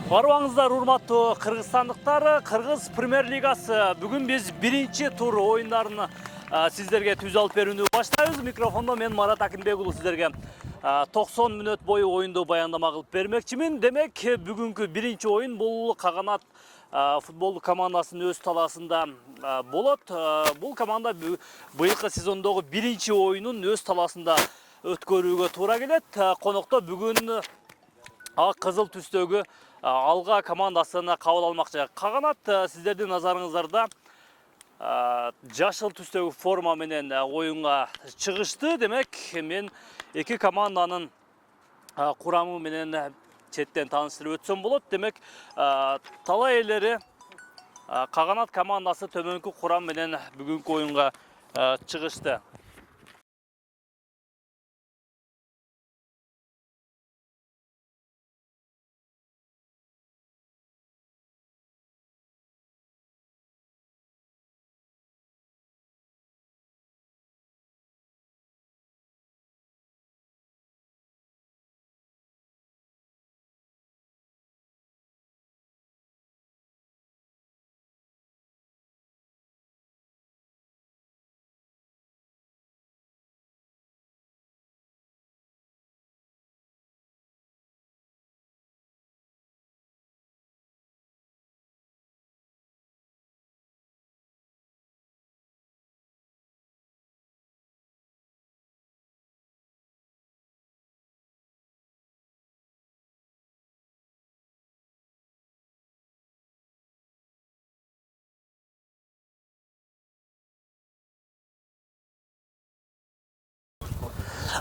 Барбаңыздар, урматтуу кыргызстандыктар, Кыргыз премьер-лигасы. Бүгүн биз биринчи тур оюндарын сиздерге түз алып берүүнү баштайбыз. Микрофондо мен Марат Акинбек уулу сиздерге 90 мүнөт бою оюнду баяндама кылып бермекчимин. Демек, бүгүнкү биринчи оюн бул Каганат футболдук командасынын өз талаасында болот. Бул команда быйылкы сезондогу биринчи оюнун өз талаасында өткөрүүгө туура келет. Конокто бүгүн кызыл түстөгү Алга командасына кабыл алмакчы. Каганат сиздердин назарыңыздарда жашыл түстөгү форма менен оюнга чыгышты. Демек, мен эки команданын курамы менен четтен тааныштырып өтсөм болот. Демек, талай элери Каганат командасы төмөнкү курам менен бүгүнкү оюнга чыгышты.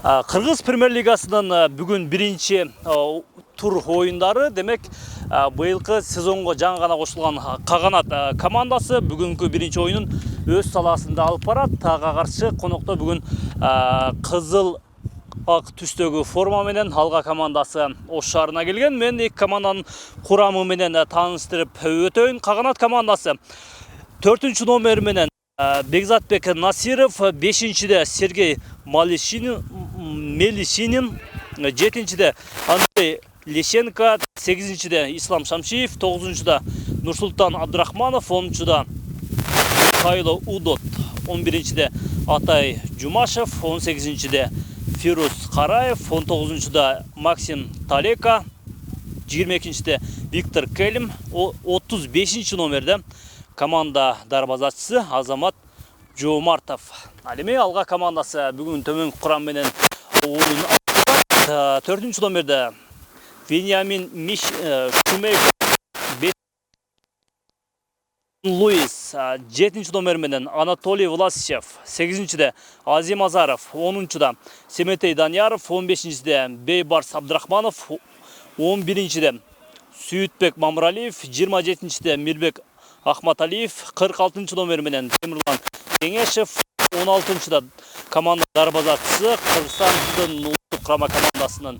Кыргыз премьер-лигасынын бүгүн биринчи тур оюндары. Демек, быйылкы сезонго жаңы гана кошулган Каганат командасы бүгүнкү биринчи оюнун өз талаасында алып барат. Ага каршы конокто бүгүн кызыл ак түстөгү форма менен Алга командасы Ош шаарына келген. Мен эки команданын курамы менен тааныштырып өтөйүн. Каганат командасы 4-чү номер менен Бекзатбек Насиров, 5-де Сергей Мелишинин, 7-де Андрей Лещенко, 8-де Ислам Шамшиев, 9-да Нурсултан Абдурахманов, 10-да Михайло Удот, 11-де Атай Жумашев, 18-де Фирус Караев, 19-да Максим Талека, 22-де Виктор Келим, 35-чи номерде команда дарбазачысы Азамат Жоомартов. Ал эми Алга командасы бүгүн төмөнкү курам менен оюн алып, 4-чү номерде Вениамин Шумейков, Луис, 7-чү номер менен Анатолий Власичев, 8-де Азим Азаров, 10-да Семетей Данияров, 15-де Бейбарс Абдурахманов, 11-де Сүйүтбек Мамралиев, 27-де Мирбек Ахматалиев, 46-чы номер менен Темирлан Кеңешев, 16-да команда дарбазачысы Кыргызстандын улуттук курама командасынын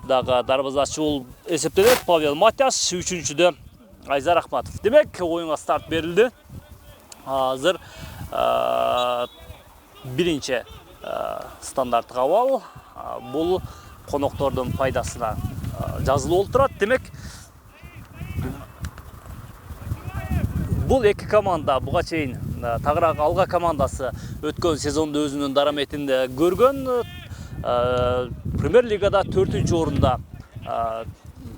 дагы дарбазачысы болуп эсептелет Павел Матяш, 3-чүдө Айзар Ахматов. Демек, оюнга старт берилди. Азыр биринчи стандарттык абал бул коноктордун пайдасына жазылып олтурат. Демек, бул эки команда буга чейин тагыраак Алга командасы өткөн сезондо өзүнүн дараметин көргөн. Премьер-лигада 4-чү орунда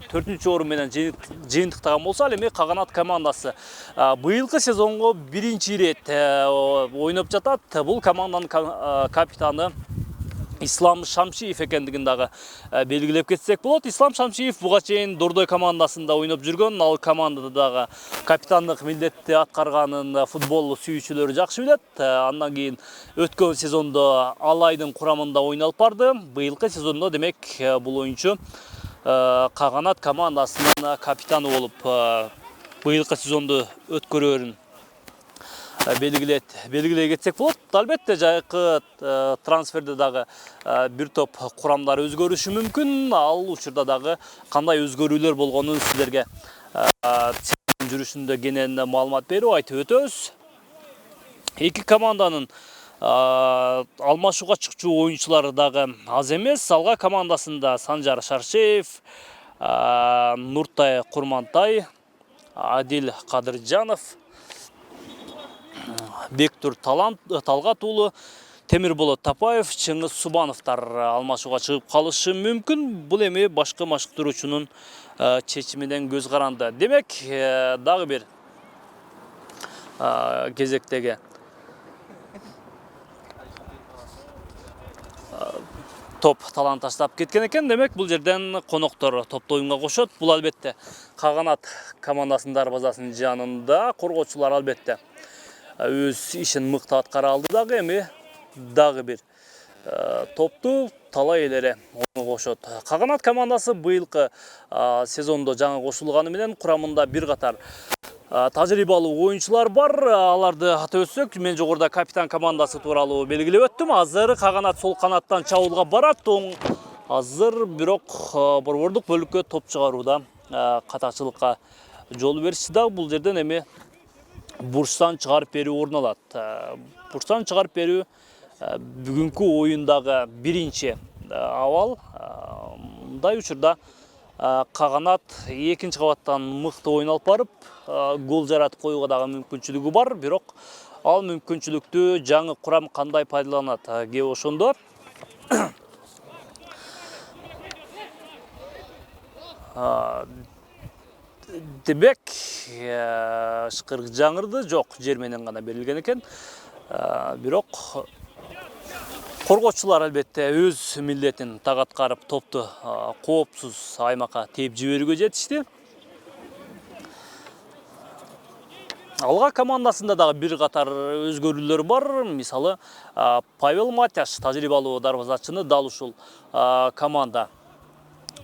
4-чү орун менен жыйынтыктаган болсо, ал эми Каганат командасы быйылкы сезонго биринчи ирет ойноп жатат. Бул команданын капитаны Ислам Шамшиев экендигин дагы белгилеп кетсек болот. Ислам Шамшиев буга чейин Дордой командасында ойноп жүргөн. Ал командада дагы капитандык милдетти аткарганын футбол сүйүүчүлөрү жакшы билет. Андан кийин өткөн сезондо Алайдын курамында ойнолуп барды. Быйылкы сезондо демек бул оюнчу Каганат командасынын капитаны болуп быйылкы сезонду өткөрөөрүн белгилей кетсек болот. Албетте, жайкы трансферде дагы бир топ курамдар өзгөрүшү мүмкүн. Ал учурда дагы кандай өзгөрүүлөр болгонун сиздерге жүрүшүндө кенен маалымат берип айтып өтөбүз. Эки команданын алмашууга чыкчу оюнчулары дагы аз эмес. Алга командасында Санжар Шаршеев, Нуртай Курмантай, Адил Кадыржанов, Бектур Талгат уулу, Темирболот Тапаев, Чыңгыз Субановтар алмашууга чыгып калышы мүмкүн. Бул эми башкы машыктыруучунун чечиминен көз каранды. Демек, дагы бир кезектеги топ талан таштап кеткен экен. Демек, бул жерден коноктор топто оюнга кошот. Бул албетте Каганат командасынын дарбазасынын жанында коргоочулар албетте өз ишин мыкты аткара алды дагы эми дагы бир топту талай элере оюнга кошот. Каганат командасы быйылкы сезондо жаңы кошулганы менен курамында бир катар тажрыйбалуу оюнчулар бар. Аларды атап өтсөк, мен жогоруда капитан командасы тууралуу белгилеп өттүм. Азыр Каганат сол канаттан чабуулга барат. Азыр бирок борбордук бөлүккө топ чыгарууда катачылыкка жол беришти да. Бул жерден эми бурчтан чыгарып берүү орун алат. Бурчтан чыгарып берүү бүгүнкү оюндагы биринчи абал. Мындай учурда Каганат экинчи кабаттан мыкты оюн алып барып, гол жаратып коюуга дагы мүмкүнчүлүгү бар, бирок ал мүмкүнчүлүктү жаңы курам кандай пайдаланат? Кээ ошондо демек, ышкырык жаңырды жок, жер менен гана берилген экен. Бирок коргоочулар албетте өз милдетин так аткарып, топту коопсуз аймакка тээп жиберүүгө жетишти. Алга командасында дагы бир катар өзгөрүүлөр бар. Мисалы, Павел Матяш тажрыйбалуу дарбазачыны дал ушул команда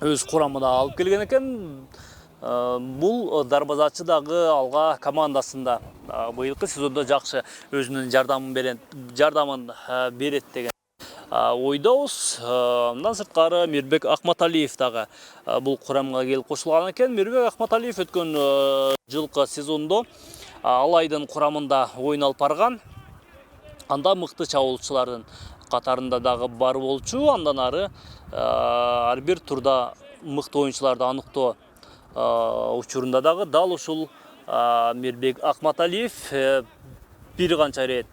өз курамына алып келген экен. Бул дарбазачы дагы алга командасында быйылкы сезондо жакшы өзүнүн жардамын берет деген ойдобуз. Мындан сырткары Мирбек Акматалиев дагы бул курамга келип кошулган экен. Мирбек Акматалиев өткөн жылкы сезондо Алайдын курамында оюн алып барган. Анда мыкты чабуулчулардын катарында дагы бар болчу. Андан ары ар бир турда мыкты оюнчуларды аныктоо учурунда дагы дал ушул Мирбек Акматалиев бир канча рет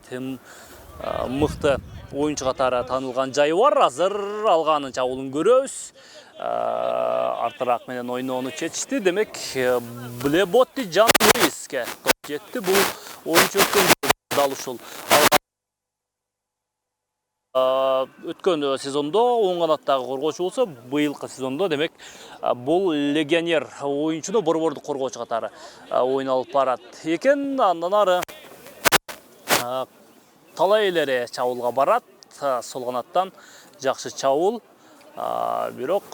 мыкты оюнчу катары таанылган жайы бар. Азыр алганын чабуулун көрөбүз. Артыраак менен ойноону чечти. Демек, Блеботти Жан Луиске топ жетти. Бул оюнчу дал ушул өткөн сезондо оң канаттагы коргоочу болсо, быйылкы сезондо демек бул легионер оюнчуну борбордук коргоочу катары оюн алып барат экен. Андан ары талай элере чабуулга барат. Сол канаттан жакшы чабуул. Бирок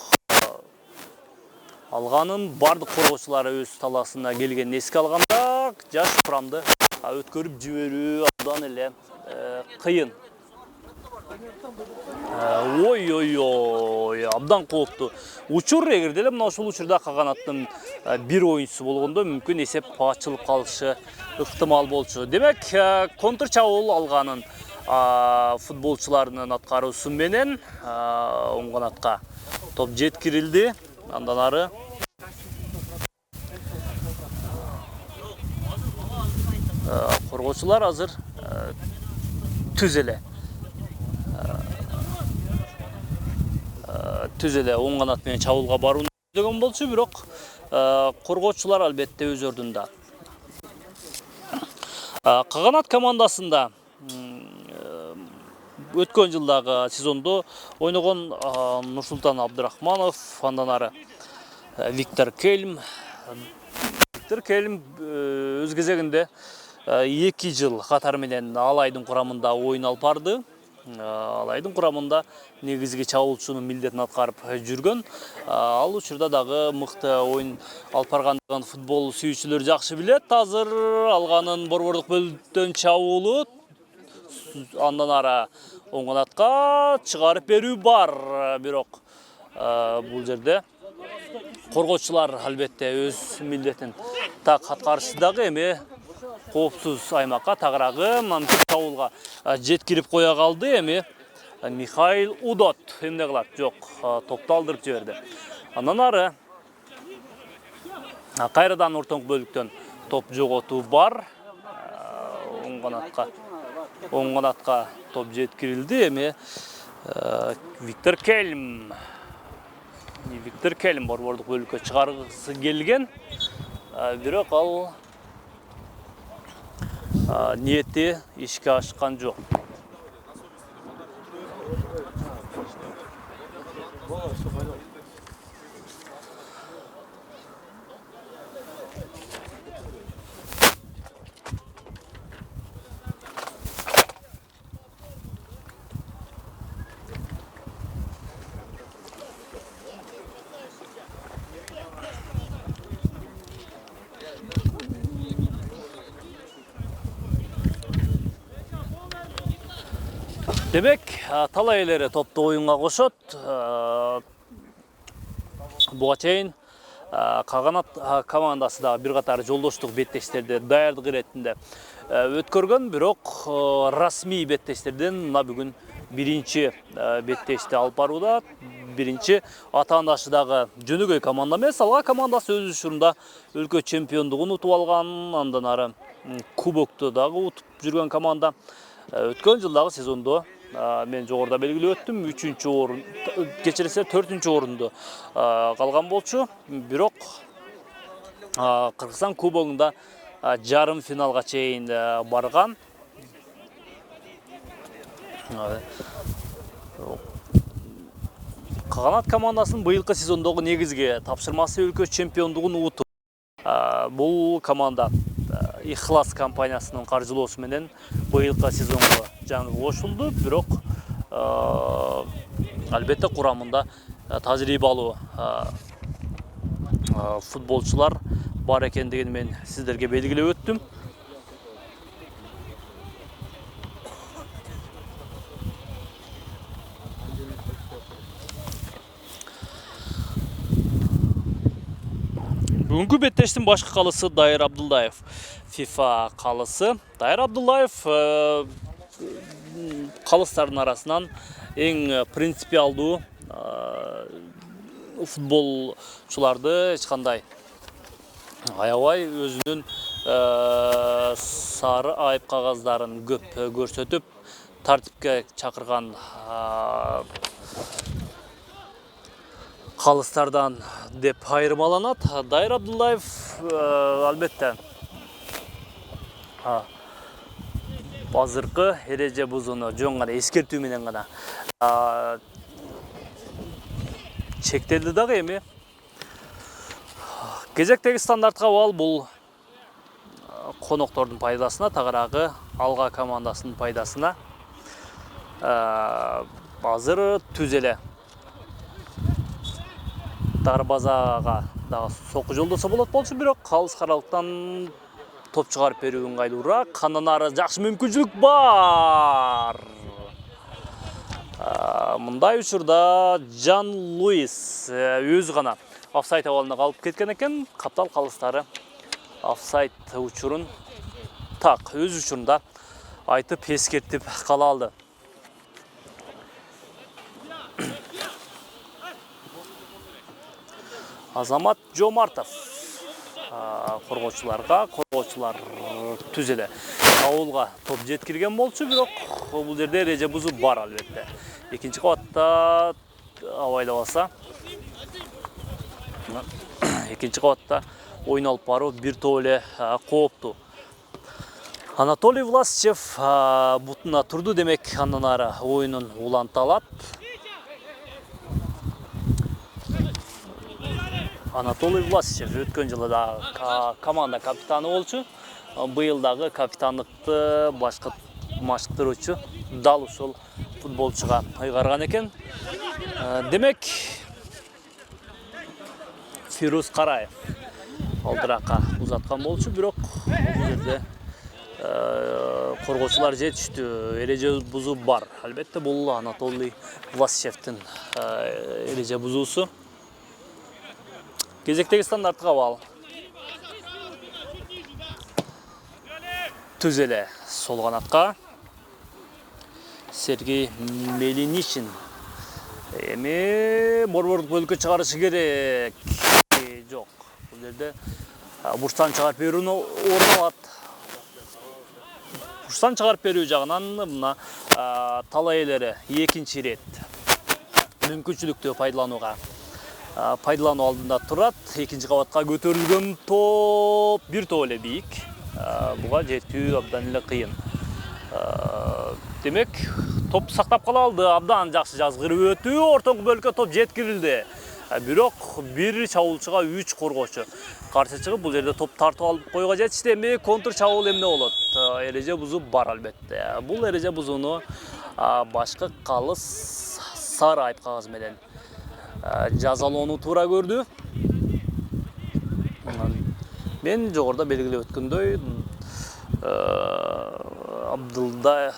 алганын бардык коргоочулары өз таласына келгенин эске алганда, жаш курамды өткөрүп жиберүү абдан эле кыйын. Ой, абдан кооптуу учур. Эгерде эле мына ушул учурда Каганаттын бир оюнчусу болгондо мүмкүн эсеп ачылып калышы ыктымал болчу. Демек, контр чабуул алганын футболчуларынын аткаруусу менен оң канатка топ жеткирилди. Андан ары коргоочулар азыр түз эле оң канат менен чабуулга барууну деген болчу, бирок коргоочулар албетте өз ордунда. Каганат командасында өткөн жылдагы сезондо ойногон Нурсултан Абдырахманов, андан ары Виктор Кельм. Виктор Кельм өз кезегинде 2 жыл катары менен Алайдын курамында оюн алып барды. Алайдын курамында негизги чабуулчунун милдетин аткарып жүргөн. Ал учурда дагы мыкты оюн алып барган футбол сүйүүчүлөр жакшы билет. Азыр алганын борбордук бөлүктөн чабуулу. Андан ары оң канатка чыгарып берүү бар. Бирок бул жерде коргоочулар албетте өз милдетин так аткарышты дагы эми коопсуз аймакка тагыраагы мамтик чабуулга жеткирип кое калды. Эми Михаил Удот эмне кылат? Жок, топту алдырып жиберди. Андан ары Кайрадан ортоңку бөлүктөн топ жоготуу бар. Оң канатка топ жеткирилди. Эми Виктор Кельм борбордук бөлүккө чыгаргысы келген. Бирок ал ниети ишке ашкан жок. Демек, талай элери топто оюнга кошот. Буга чейин Каганат командасы дагы бир катар жолдоштук беттештерди даярдык иретинде өткөргөн, бирок расмий беттештерден мына бүгүн биринчи беттешти алып барууда. Биринчи атаандашы дагы жөнөгөй команда эмес. Алга командасы өз учурунда өлкө чемпиондугун утуп алган, андан ары кубокту дагы утуп жүргөн команда. Өткөн жылдагы сезондо мен жогоруда белгилеп өттүм, 3-чү орун, кечирсе 4-чү орунду калган болчу. Бирок Кыргызстан кубогунда жарым финалга чейин барган. Каганат командасынын быйылкы сезондогу негизги тапшырмасы өлкө чемпиондугун утуу. Бул команда Ихлас компаниясынын каржылоосу менен быйылкы сезонго жаңы кошулду. Бирок албетте курамында тажрыйбалуу футболчулар бар экендигин мен сиздерге белгилеп өттүм. Бүгүнкү беттештин башкы калысы Дайыр Абдуллаев. FIFA калысы. Дайыр Абдуллаев калыстардын арасынан эң принципиалдуу футболчуларды эч кандай аябай өзүнүн сары айып кагаздарын көп көрсөтүп тартипке чакырган калыстардан деп айырмаланат. Дайыр Абдуллаев албетте азыркы эреже бузууну жөн гана эскертүү менен гана чектелди дагы. Эми кезектеги стандартка баал бул коноктордун пайдасына, тагыраагы Алга командасынын пайдасына. Азыр түз эле дарбазага дагы сокку жолдосо болот болчу, бирок калыс каралыктан топ чыгарып берүү ыңгайлуураак. Андан ары жакшы мүмкүнчүлүк бар. Мындай учурда Жан Луис өзү гана офсайд абалына калып кеткен экен. Каптал калыстары офсайд учурун так өз учурунда айтып эскертип кала алды. Азамат Жомартов коргоочулар түз эле ауылга топ жеткирген болчу, бирок бул жерде эреже бузуу бар албетте. Экинчи кабатта абайлабаса, экинчи кабатта оюн алып баруу бир топ эле кооптуу. Анатолий Власичев бутуна турду, демек андан ары оюнун уланта алат. Анатолий Власичев өткөн жылы да команда капитаны болчу. Быйыл дагы капитандыкты башкаруучу дал ушул футболчуга ыйгарган экен. Демек Фирус Караев алдыракка узаткан болчу, бирок бул жерде коргоочулар жетиштүү, эреже бузуу бар. Албетте бул Анатолий Власичевдин эреже бузуусу. Кезектеги стандартка баал. Түз эле сол канатка Сергей Мелинишин. Эми борбордук бөлүккө чыгарышы керек. Жок. Бул жерде бурчтан чыгарып берүүнү орун алат. Бурчтан чыгарып берүү жагынан мына талай элери экинчи ирет мүмкүнчүлүктү пайдалануу алдында турат. Экинчи кабатка көтөрүлгөн топ бир топ эле бийик. Буга жетүү абдан эле кыйын. Демек, топ сактап кала алды. Абдан жакшы жазгырып өтүү. Ортоңку бөлүккө топ жеткирилди. Бирок бир чабуулчуга 3 коргоочу каршы чыгып, бул жерде топ тартып алып койго жетишти. Эми контр чабуул эмне болот? Эреже бузуу бар албетте. Бул эреже бузууну башкы калыс сары айып кагаз менен жазалоону туура көрдү. Мен жогоруда белгилеп өткөндөй,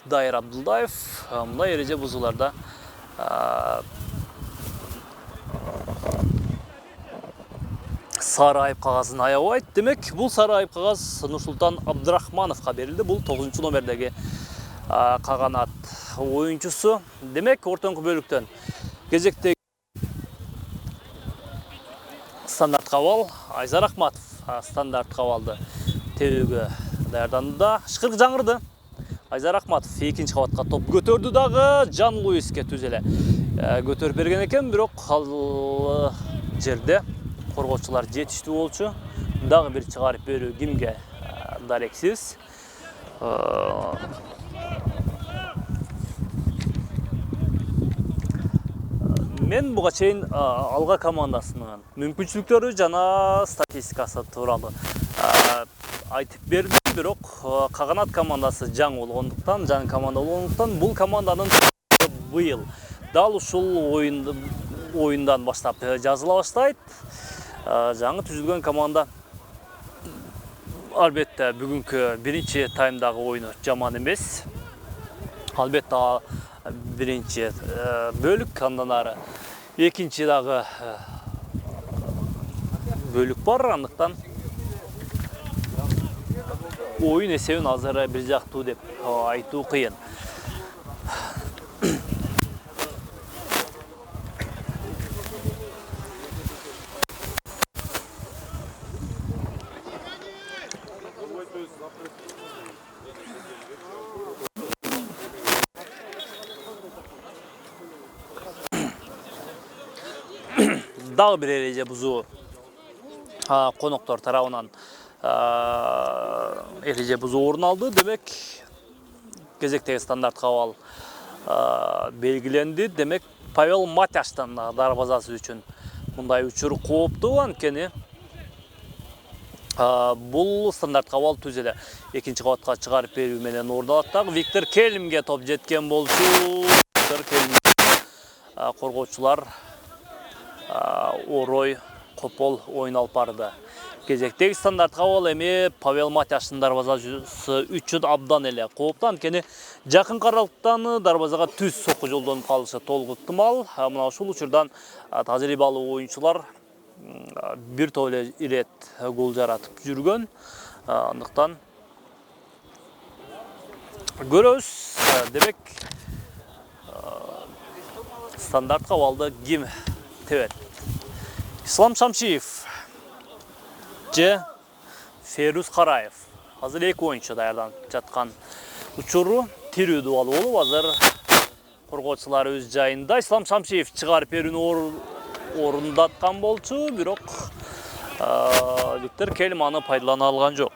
Дайыр Абдулдаев мындай эреже бузууларда сары айып кагазын аябайт. Демек, бул сары айып кагаз Нурсултан Абдрахмановго берилди. Бул 9 номердеги каганат оюнчусу. Демек, ортоңку бөлүктөн кезектеги стандарт кабал Айзар Ахматов стандарт кабалды тебүүгө даярданууда. Шкырк жаңырды. Айзар Ахматов экинчи кабатка топ көтөрдү дагы Жан Луиске түз эле көтөрүп берген экен, бирок ал жерде коргоочулар жетиштүү болчу. Дагы бир чыгарып берүү кимге? Дарексиз. Мен буга чейин Алга командасынын мүмкүнчүлүктөрү жана статистикасы тууралуу айтып бердим, бирок Каганат командасы жаңы болгондуктан, жаңы команда болгондуктан бул команданын быйыл дал ушул оюндан баштап жазыла баштайт. Жаңы түзүлгөн команда албетте бүгүнкү биринчи таймдагы оюну жаман эмес. Албетте биринчи бөлүк, андан ары экинчи дагы бөлүк бар, андыктан оюн эсебин азыр бир жактуу деп айтуу кыйын. Дагы бир эреже бузуу коноктор тарабынан эреже бузуу орун алды. Демек, кезектеги стандарт кабал белгиленди. Демек, Павел Матяштын дарбазасы үчүн мындай учур кооптуу, анткени бул стандарт кабал түз эле экинчи кабатка чыгарып берүү менен орун алат. Дагы Виктор Келимге топ жеткен болчу. Виктор Келим коргоочулар орой копол ойын алып барды. Кезектеги стандарт кабал эми Павел Матяштын дарбазасы үчүн абдан эле кооптуу, анткени жакын каралыктан дарбазага түз сокку жолдонуп калышы толук ыктымал. Мына ушул учурдан тажрыйбалуу оюнчулар бир топ эле ирет гол жаратып жүргөн. Андыктан көрөбүз. Демек, стандарт кабалды ким тебет? Ислам Шамшиев же Ферус Караев. Азыр эки оюнчу даярданып жаткан учуру тирүү дубал болуп, азыр коргоочулар өз жайында. Ислам Шамшиев чыгарып берүүнү орундаткан болчу, бирок Виктор Келим аны пайдалана алган жок.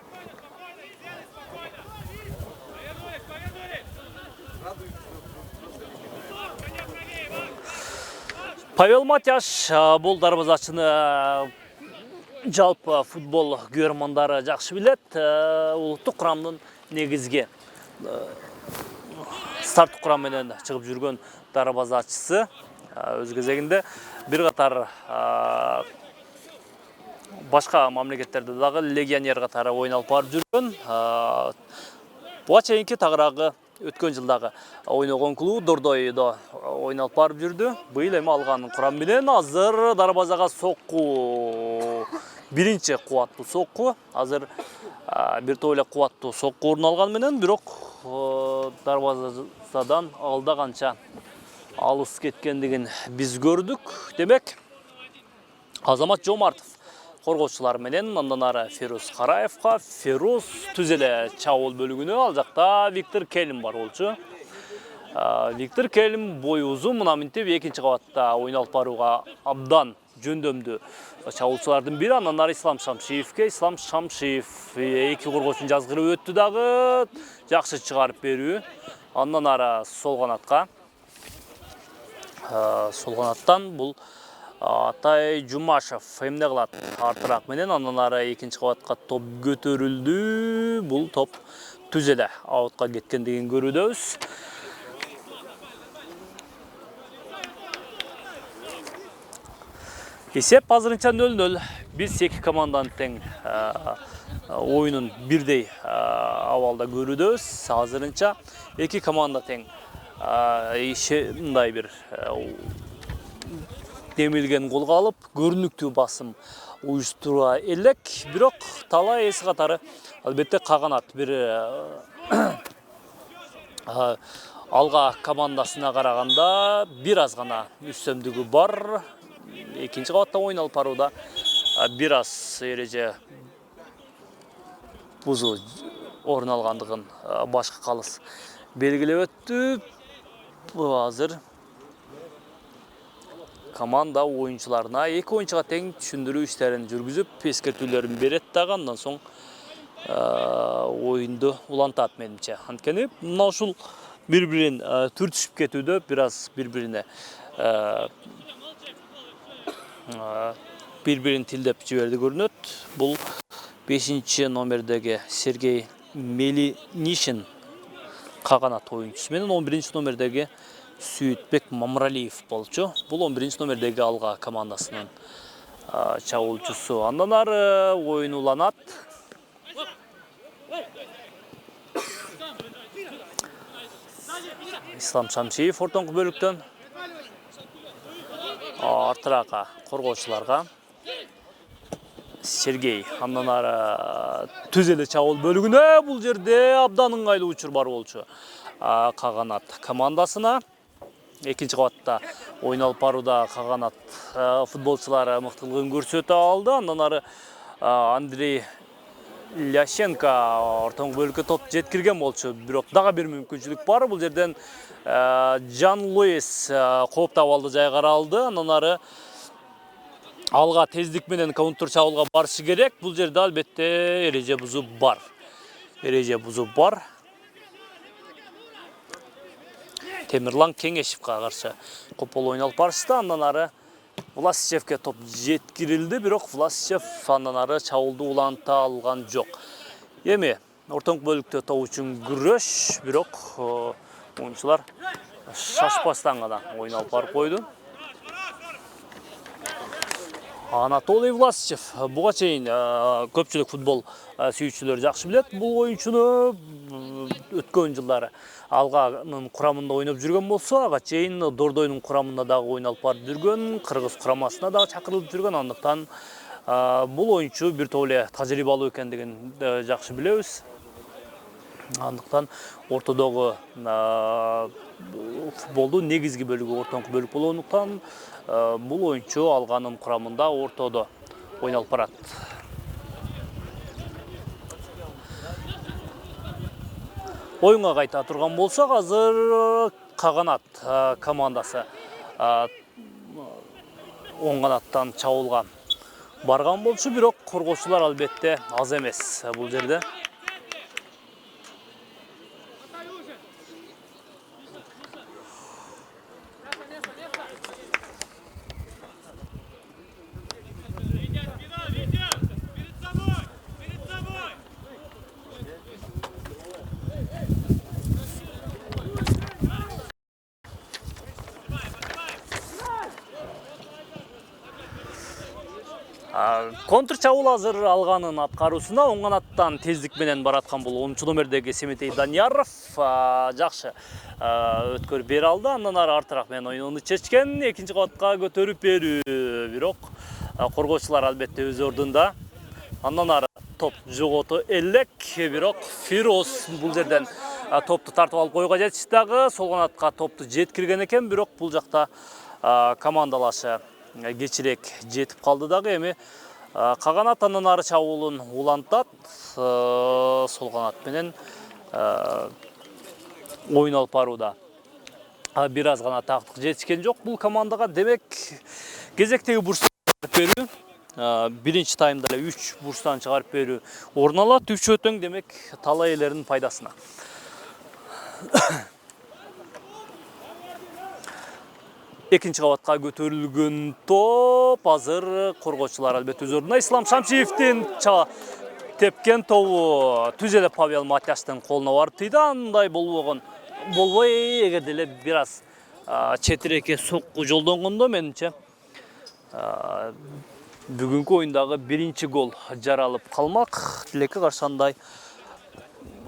Павел Матяш бул дарбазачыны жалпы футбол көрөрмандары жакшы билет. Улуттук курамдын негизги старт курам менен чыгып жүргөн дарбазачысы. Өз кезегинде бир катар башка мамлекеттерде дагы легионер катары оюн алып барып жүргөн. Буга чейинки тагыраагы өткөн жылдагы ойногон клубу Дордойдо оюн алып барып жүрдү. Быйыл эми алган курам менен азыр дарбазага сокку, биринчи кубаттуу сокку. Азыр бир топ эле кубаттуу сокку орун алган менен, бирок дарбазадан алда канча алыс кеткендигин биз көрдүк. Демек, Азамат Жомартов коргоочулар менен. Андан ары Феруз Караевка, Феруз түз эле чабуул бөлүгүнө. Ал жакта Виктор Келим бар болчу. Виктор Келим бою узун, мына минтип экинчи кабатта ойналып барууга абдан жөндөмдүү чабуучулардын бири. Андан ары Ислам Шамшиевке. Ислам Шамшиев эки коргоочун жазгырып өттү дагы, жакшы чыгарып берүү. Андан ары сол канатка. Сол канаттан бул Атай Жумашев эмне кылат? Артыраак менен. Андан ары экинчи кабатка топ көтөрүлдү. Бул топ түз эле аутка кеткендигин көрүүдөбүз. Есеп азырынча 0-0. Биз эки команданын тең оюнун бирдей абалда көрүүдөбүз. Азырынча эки команда тең мындай бир демилген колго алып, көрүнүктүү басым уюштура элек, бирок талай эси катары албетте каганат бир алга командасына караганда бир аз гана үстөмдүгү бар. Экинчи кабатта ойналып барууда бир аз эреже бузуу орун алгандыгын башкы калыс белгилеп өттү. Азыр команда оюнчуларына эки оюнчуга тең түшүндүрүү иштерин жүргүзүп, эскертүүлөрүн берет дагы, андан соң оюнду улантат менимче. Анткени мына ушул бири-бирин түртүшүп кетүүдө бир аз бири-бирине бири-бирин тилдеп жиберди көрүнөт. Бул 5 номердеги Сергей Мелинишин каганат оюнчусу менен 11 номердеги Сүйүтбек Мамралиев болчу. Бул 11 номердеги алга командасынын чабуучусу. Андан ары оюн уланат. Ислам Шамшиев ортоңку бөлүктөн артыраакка коргоочуларга Сергей. Андан ары түз эле чабуул бөлүгүнө. Бул жерде абдан ыңгайлуу учур бар болчу каганат командасына. Экинчи кабатта ойналып барууда каганат футболчулары мыктылыгын көрсөтө алды. Андан ары Андрей Ляшенко ортоңку бөлүккө топ жеткирген болчу, бирок дагы бир мүмкүнчүлүк бар. Бул жерден Жан Луис кооптуу абалда жайгара алды. Андан ары алга тездик менен контр чабуулга барышы керек. Бул жерде албетте эреже бузуу бар. Темирлан Кеңешевке каршы копол ойналып барышты. Андан ары Власичевке топ жеткирилди, бирок Власичев андан ары чабуулду уланта алган жок. Эми ортоңку бөлүктө топ үчүн күрөш, бирок оюнчулар шашпастан гана ойналып барып койду. Анатолий Власичев буга чейин көпчүлүк футбол сүйүүчүлөр жакшы билет. Бул оюнчуну өткөн жылдары алганын курамында ойноп жүргөн болсо, ага чейин Дордойдун курамында дагы ойналып барып жүргөн, Кыргыз курамасына дагы чакырылып жүргөн. Андыктан бул оюнчу бир топ эле тажрыйбалуу экендигин жакшы билебиз. Андыктан ортодогу футболдун негизги бөлүгү ортоңку бөлүк болгондуктан бул оюнчу алганын курамында ортодо ойналып барат. Оюнга кайта турган болсок, азыр каганат командасы оң канаттан чабуулга барган болчу, бирок коргоочулар албетте аз эмес бул жерде. Контр чабуул азыр алганын аткаруусуна оң канаттан тездик менен бараткан бул 10 номердеги Семетей Данияров жакшы өткөрүп бере алды. Андан ары артыраак менен оюнду чечкен, экинчи кабатка көтөрүп берүү, бирок коргоочулар албетте өз ордунда. Андан ары топ жоготу элек, бирок Фироз бул жерден топту тартып алып койууга жетишти дагы. Сол канатка топту жеткирген экен, бирок бул жакта командалашы кечирээк жетип калды дагы. Эми Каганат андан ары чабуулун улантат. Сол канат менен ойын алып барууда. Бир аз гана тактык жетишкен жок бул командага. Демек, кезектеги бурстан берүү, биринчи таймда эле 3 бурстан чыгарып берүү орун алат. 3 өтөң, демек, талай элердин пайдасына. Экинчи кабатка көтөрүлгөн топ азыр коргоочулар албетте өз ордуна. Ислам Шамшиевдин тепкен тобу түз эле Павел Матяштын колуна барып тийди. Андай болбой эгерде эле бир аз четирекке сокку жолдонгондо, менимче бүгүнкү оюндагы биринчи гол жаралып калмак. Тилекке каршы андай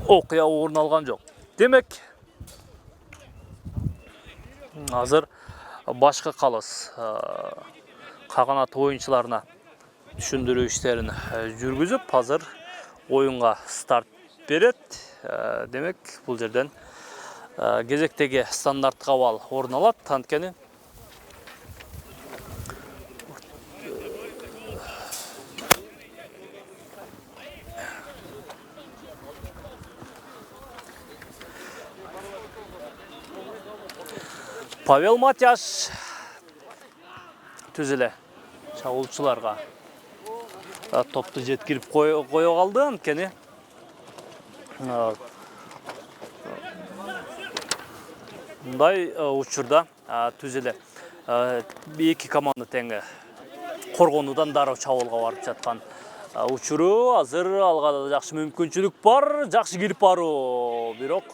окуя орун алган жок. Демек, азыр башкы калыс каганат оюнчуларына түшүндүрүү иштерин жүргүзүп, азыр оюнга старт берет. Демек, бул жерден кезектеги стандарттык абал орун алат. Анткени Павел Матяш түз эле чабуулчуларга топту жеткирип кое калды. Анткени мындай учурда түз эле эки команда тең коргонуудан дароо чабуулга барып жаткан учуру. Азыр алга да жакшы мүмкүнчүлүк бар, жакшы кирип баруу. Бирок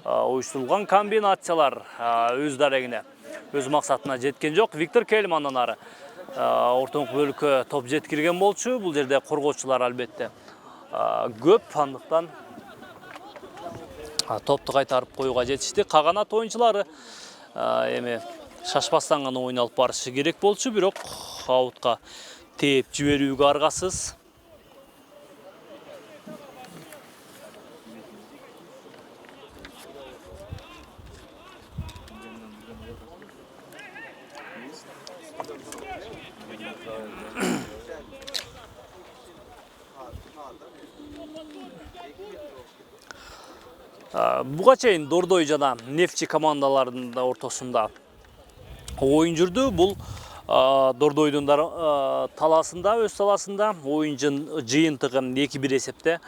уюштурулган комбинациялар өз дарегине, өз максатына жеткен жок. Виктор Кельмандан ары ортоңку бөлүккө топ жеткирген болчу. Бул жерде коргоочулар албетте көп, андыктан топту кайтарып коюуга жетишти. Каганат оюнчулары эми шашпастан гана оюн алып барышы керек болчу, бирок аутка тээп жиберүүгө аргасыз. Буга чейин Дордой жана Нефчи командаларынын ортосунда оюн жүрдү. Бул Дордойдун талаасында, өз талаасында оюн жыйынтыгы 2-1 эсепте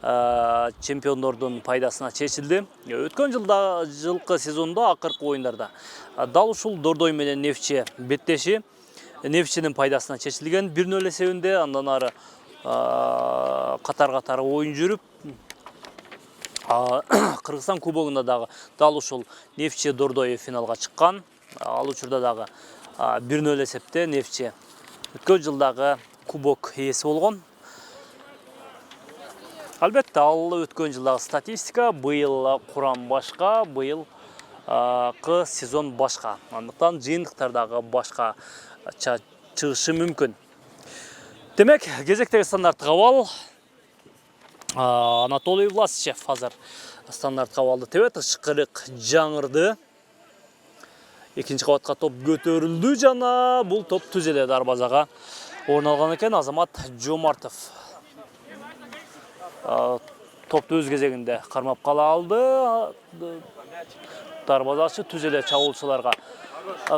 чемпиондордун пайдасына чечилди. Өткөн жылкы сезондо акыркы оюндарда дал ушул Дордой менен Нефчи беттеши Нефчинин пайдасына чечилген 1-0 эсебинде. Андан ары катар-катар оюн жүрүп, Кыргызстан кубогунда дагы дал ушул Нефчи Дордой финалга чыккан. Ал учурда дагы 1-0 эсепте Нефчи өткөн жылдагы кубок ээси болгон. Албетте, ал өткөн жылдагы статистика, быйыл курам башка, быйылкы сезон башка. Андыктан жыйынтыктар дагы башка чыгышы мүмкүн. Демек, кезектеги стандарттык абал Анатолий Власичев азыр стандарттык абалды тебет. Ышкырык жаңырды. Экинчи кабатка топ көтөрүлдү жана бул топ түз эле дарбазага орун алган экен. Азамат Жомартов топту өз кезегинде кармап кала алды. Дарбазачы түз эле чабуулчуларга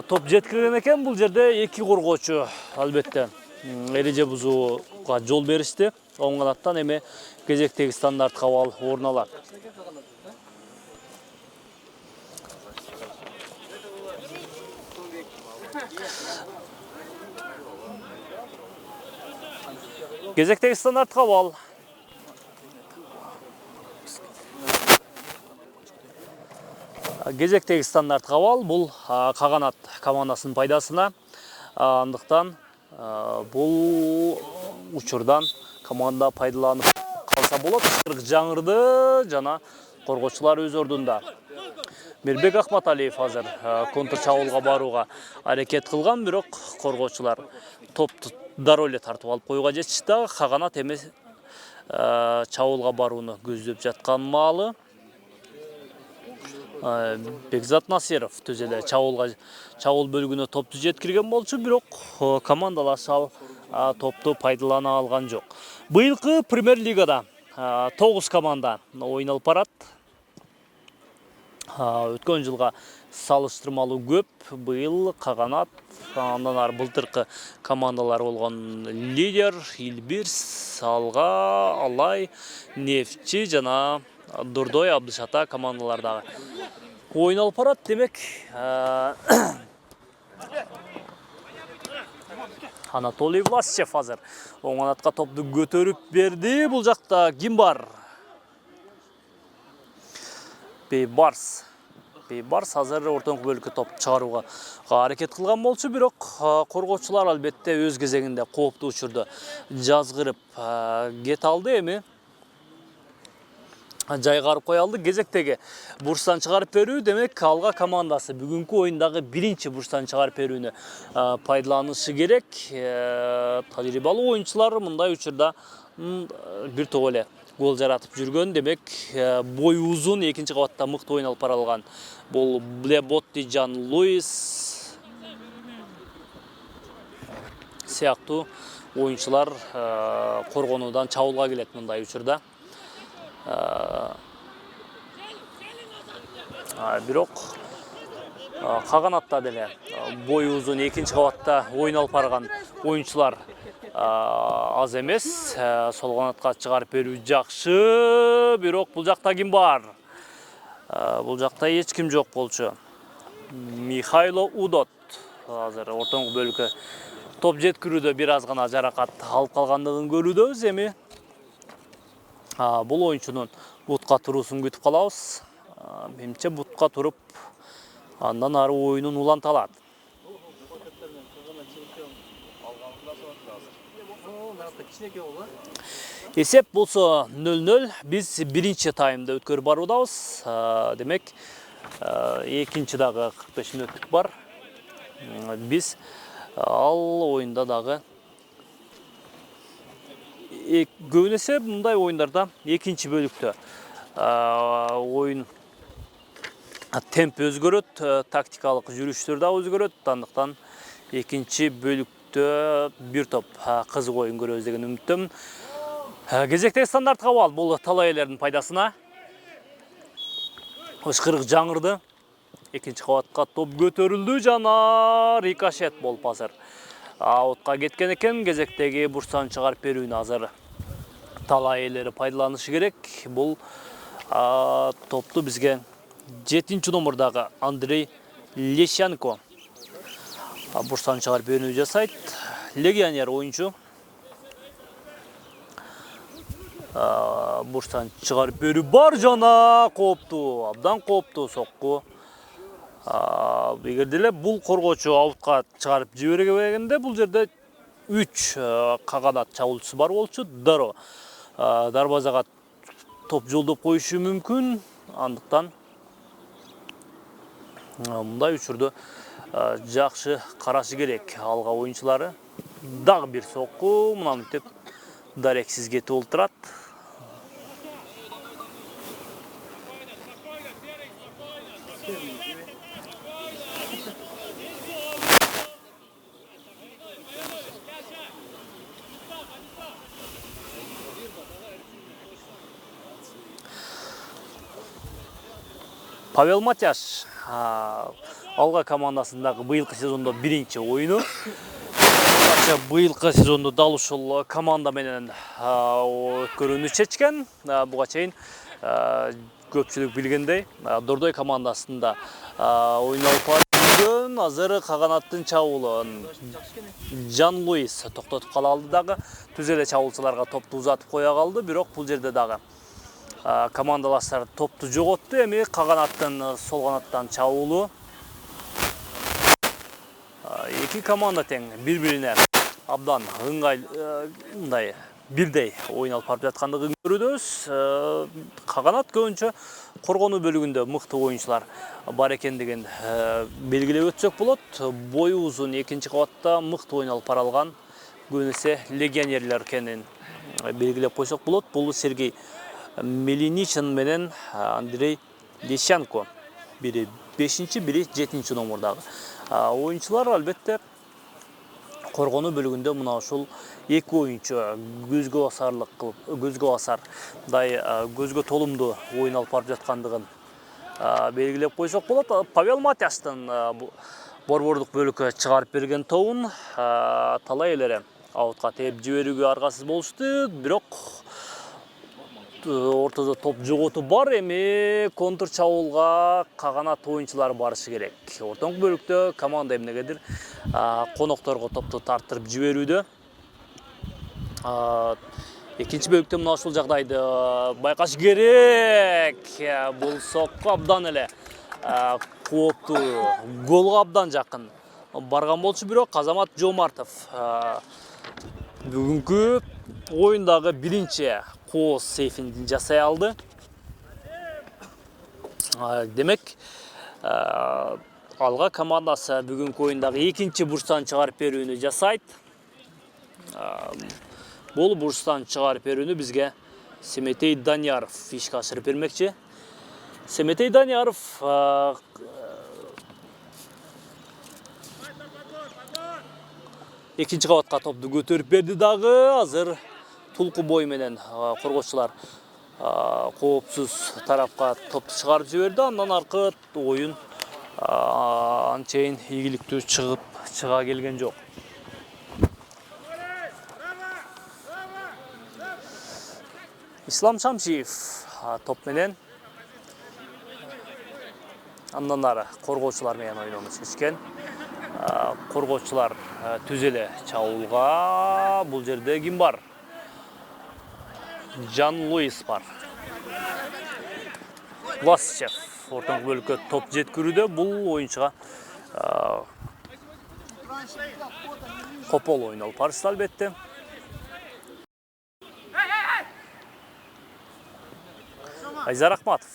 топ жеткирген экен. Бул жерде эки коргоочу албетте эреже бузууга жол беришти. Оң канаттан эми кезектеги стандарттык абал орун алат. Кезектеги стандарттык абал бул Каганат командасынын пайдасына. Андыктан бул учурдан команда пайдаланып калса болот. Ышкырык жаңырды жана коргоочулар өз ордунда. Мирбек Ахматалиев азыр контр чабуулга барууга аракет кылган, бирок коргоочулар топту дароо эле тартып алып коюуга жетишти. Каганат эми чабуулга барууну көздөп жаткан маалы. Бекзат Насиров түз эле чабуул бөлүгүнө топту жеткирген болчу, бирок командалаш ал топту пайдалана алган жок. Быйылкы премьер лигада 9 команда ойналып барат. Өткөн жылга салыштырмалуу көп. Быйыл Каганат, андан ары былтыркы командалар болгон Лидер, Илбирс, Алга, Алай, Нефтчи жана Дурдой, Абдышата командалардагы ойналып барат. Демек, Анатолий Власчев азыр оңонатка топту көтөрүп берди. Бул жакта ким бар? Бейбарс азыр ортоңку бөлүккө топ чыгарууга аракет кылган болчу, бирок коргоочулар албетте өз кезегинде кооптуу учурду жазгырып кете алды. Эми жайгарып кое алды. Кезектеги бурчтан чыгарып берүү, демек Алга командасы бүгүнкү оюндагы биринчи бурчтан чыгарып берүүнү пайдаланышы керек. Тажрыйбалуу оюнчулар мындай учурда бир топ эле гол жаратып жүргөн. Демек, бою узун экинчи кабатта мыкты ойын алып бара алган бул Блеботти, Жан Луис сыяктуу оюнчулар коргонуудан чабуулга келет мындай учурда. Бирок Каганатта деле бою узун экинчи кабатта ойын алып барган оюнчулар аз эмес. Сол канатка чыгарып берүү жакшы, бирок бул жакта ким бар? Бул жакта эч ким жок болчу. Михайло Удот азыр ортоңку бөлүккө топ жеткирүүдө бир аз гана жаракат алып калгандыгын көрүүдөбүз. Эми бул оюнчунун бутка туруусун күтүп калабыз. Менимче бутка туруп, андан ары оюнун уланталат. Эсеп болсо 0-0. Биз биринчи таймды өткөрүп баруудабыз. Демек, экинчи дагы 45 мүнөттүк бар. Биз ал оюнда дагы көбүн эсе мындай оюндарда экинчи бөлүктө оюн темп өзгөрөт, тактикалык жүрүштөр да өзгөрөт. Андыктан экинчи бөлүктө бир топ кызык оюн көрөбүз деген үмүттөмүн. Кезектеги стандарт кабал бул талай элердин пайдасына. Ышкырык жаңырды. Экинчи кабатка топ көтөрүлдү жана рикошет болуп азыр аутка кеткен экен. Кезектеги бурчтан чыгарып берүүнү азыр талай элери пайдаланышы керек. Бул топту бизге 7-нчи номурдагы Андрей Лещенко бурчтан чыгарып берүүнү жасайт. Легионер оюнчу. Бурчтан чыгарып берүү бар жана кооптуу, абдан кооптуу сокку. Эгер деле бул коргоочу аутка чыгарып жибергенде, бул жерде 3 Каганат чабуулчусу бар болчу. Дарбазага топ жолдоп коюшу мүмкүн. Андыктан мындай учурду жакшы карашы керек Алга оюнчулары. Дагы бир сокку, мына мынтип дарексиз кетип олтурат. Павел Матяш Алга командасындагы быйылкы сезондо биринчи оюну. Быйылкы сезонду дал ушул команда менен өткөрүүнү чечкен. Буга чейин көпчүлүк билгендей, Дордой командасында ойнолуп жүргөн. Азыр Каганаттын чабуулун Жан Луис токтотуп кала алды дагы. Түз эле чабуулчуларга топту узатып коя калды, бирок бул жерде дагы командалаштар топту жоготту. Эми Каганаттын сол канаттан чабуулу. Эки команда тең бири-бирине абдан ыңгай бирдей ойын алып барып жаткандыгын көрөбүз. Каганат көбүнчө коргонуу бөлүгүндө мыкты оюнчулар бар экендигин белгилеп өтсөк болот. Бою узун экинчи кабатта мыкты ойын алып бара алган көбүн эсе легионерлер экенин белгилеп койсок болот. Бул Сергей Мелиничин менен Андрей Лещенко. Бири 5-чи, бири 7-чи номурдагы оюнчулар. Албетте Коргонуу бөлүгүндө мына ушул эки оюнчу көзгө басардай көзгө толумдуу оюн алып барып жаткандыгын белгилеп койсок болот. Павел Матяштын борбордук бөлүккө чыгарып берген тобун талай эле аутка тээп жиберүүгө аргасыз болушту, бирок ортодо топ жоготуу бар, эми контр чабуулга каганат оюнчулары барышы керек. Ортоңку бөлүктө команда эмнегедир конокторго топту тарттырып жиберүүдө. Экинчи бөлүктө мына ушул жагдайды байкаш керек. Бул сокку абдан эле кооптуу, голго абдан жакын барган болчу, бирок Азамат Жомартов бүгүнкү оюндагы биринчи кооз сейфин жасай алды. Демек, Алга командасы бүгүнкү оюндагы экинчи бурчтан чыгарып берүүнү жасайт. Бул бурчтан чыгарып берүүнү бизге Семетей Данияров ишке ашырып бермекчи. Семетей Данияров экинчи кабатка топту көтөрүп берди дагы. Азыр тулку бой менен коргоочулар коопсуз тарапка топту чыгарып жиберди. Андан аркы оюн анчейин ийгиликтүү чыга келген жок. Ислам Шамшиев топ менен, андан ары коргоочулар менен ойноону чечкен. Коргоочулар түз эле чабуулга. Бул жерде ким бар? Жан Луис бар. Власичев ортоңку бөлүккө топ жеткирүүдө. Бул оюнчуга копол ойун алып барышты албетте. Айзар Ахматов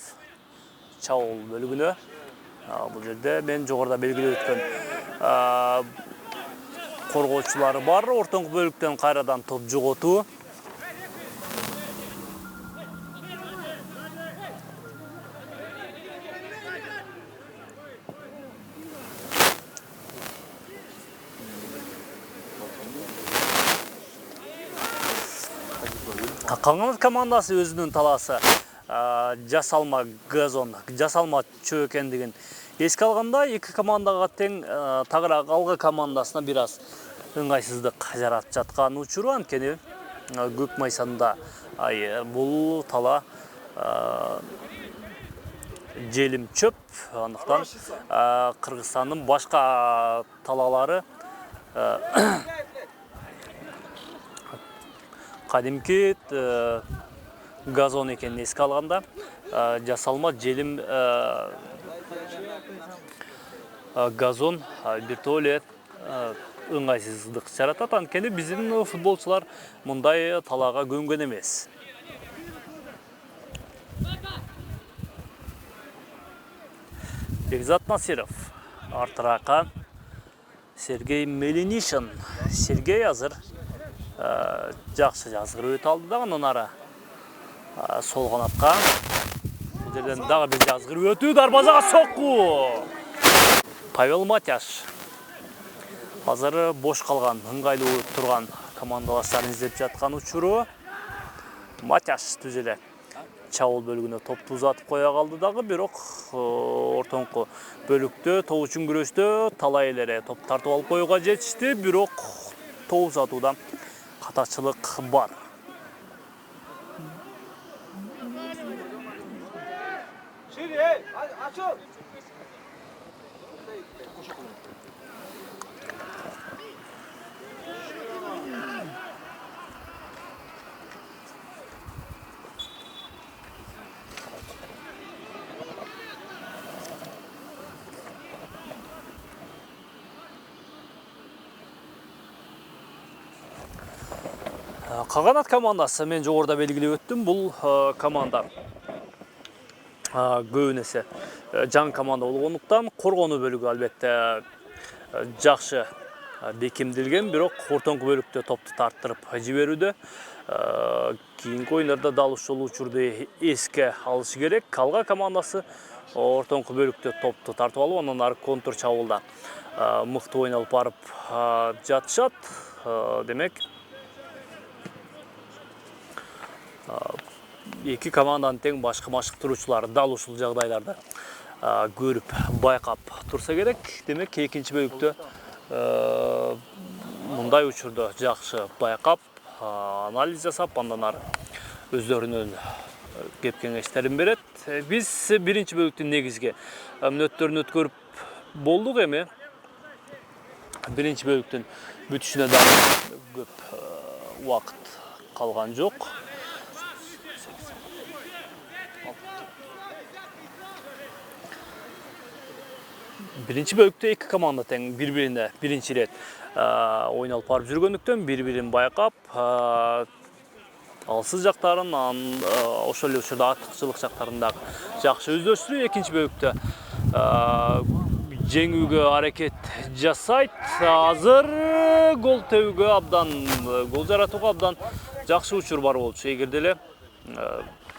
чабуул бөлүгүнө. Бул жерде мен жогоруда белгилеп өткөн коргоочулары бар. Ортоңку бөлүктөн кайрадан топ жоготуу. Каганат командасы өзүнүн талаасы жасалма газон, жасалма чөө экендигин эске алганда, эки командага тең тагыраак Алга командасына бир аз ыңгайсыздык жаратып жаткан учуру. Анткени көк майсанда бул тала желим чөп, андыктан Кыргызстандын башка талалары кадимки газон экенин эске алганда, жасалма желим газон биртөө эле ыңгайсыздык жаратат. Анткени биздин футболчулар мындай талаага көнгөн эмес. Бекзат Насиров артыраакка, Сергей Меленишин. Сергей азыр жакшы жазгырып өтө алды да, андан ары сол канатка. Бул жерден дагы бир жазгырып өтүү, дарбазага сокку. Павел Матяш азыр бош калган, ыңгайлуу турган командалаштарын издеп жаткан учуру. Матяш түз эле чабуул бөлүгүнө топту узатып кое калды дагы, бирок ортоңку бөлүктө топ үчүн күрөштө талай эле топ тартып алып коюуга жетишти, бирок топ узатууда катачылык бар. Каганат командасы, мен жогоруда белгилеп өттүм, бул команда көбүн эсе жаңы команда болгондуктан коргонуу бөлүгү албетте жакшы бекемделген, бирок ортоңку бөлүктө топту тарттырып жиберүүдө кийинки оюндарда дал ушул учурду эске алышы керек. Алга командасы ортоңку бөлүктө топту тартып алып, андан ары контр чабуулда мыкты ойын алып барып жатышат. Демек, эки команданын тең башкы машыктыруучулары дал ушул жагдайларда көрүп, байкап турса керек. Демек, экинчи бөлүктө мындай учурду жакшы байкап, анализ жасап, андан ары өздөрүнүн кеп кеңештерин берет. Биз биринчи бөлүктүн негизги мүнөттөрүн өткөрүп болдук эми. Биринчи бөлүктүн бүтүшүнө да көп убакыт калган жок. Биринчи бөлүктө эки команда тең бири-бирине биринчи ирет ойын алып барып жүргөндүктөн бири-бирин байкап, алсыз жактарын, ошол эле учурда артыкчылык жактарын да жакшы өздөштүрүп, экинчи бөлүктө жеңүүгө аракет жасайт. Азыр гол тебүүгө абдан, гол жаратууга абдан жакшы учур бар болчу. Эгерде эле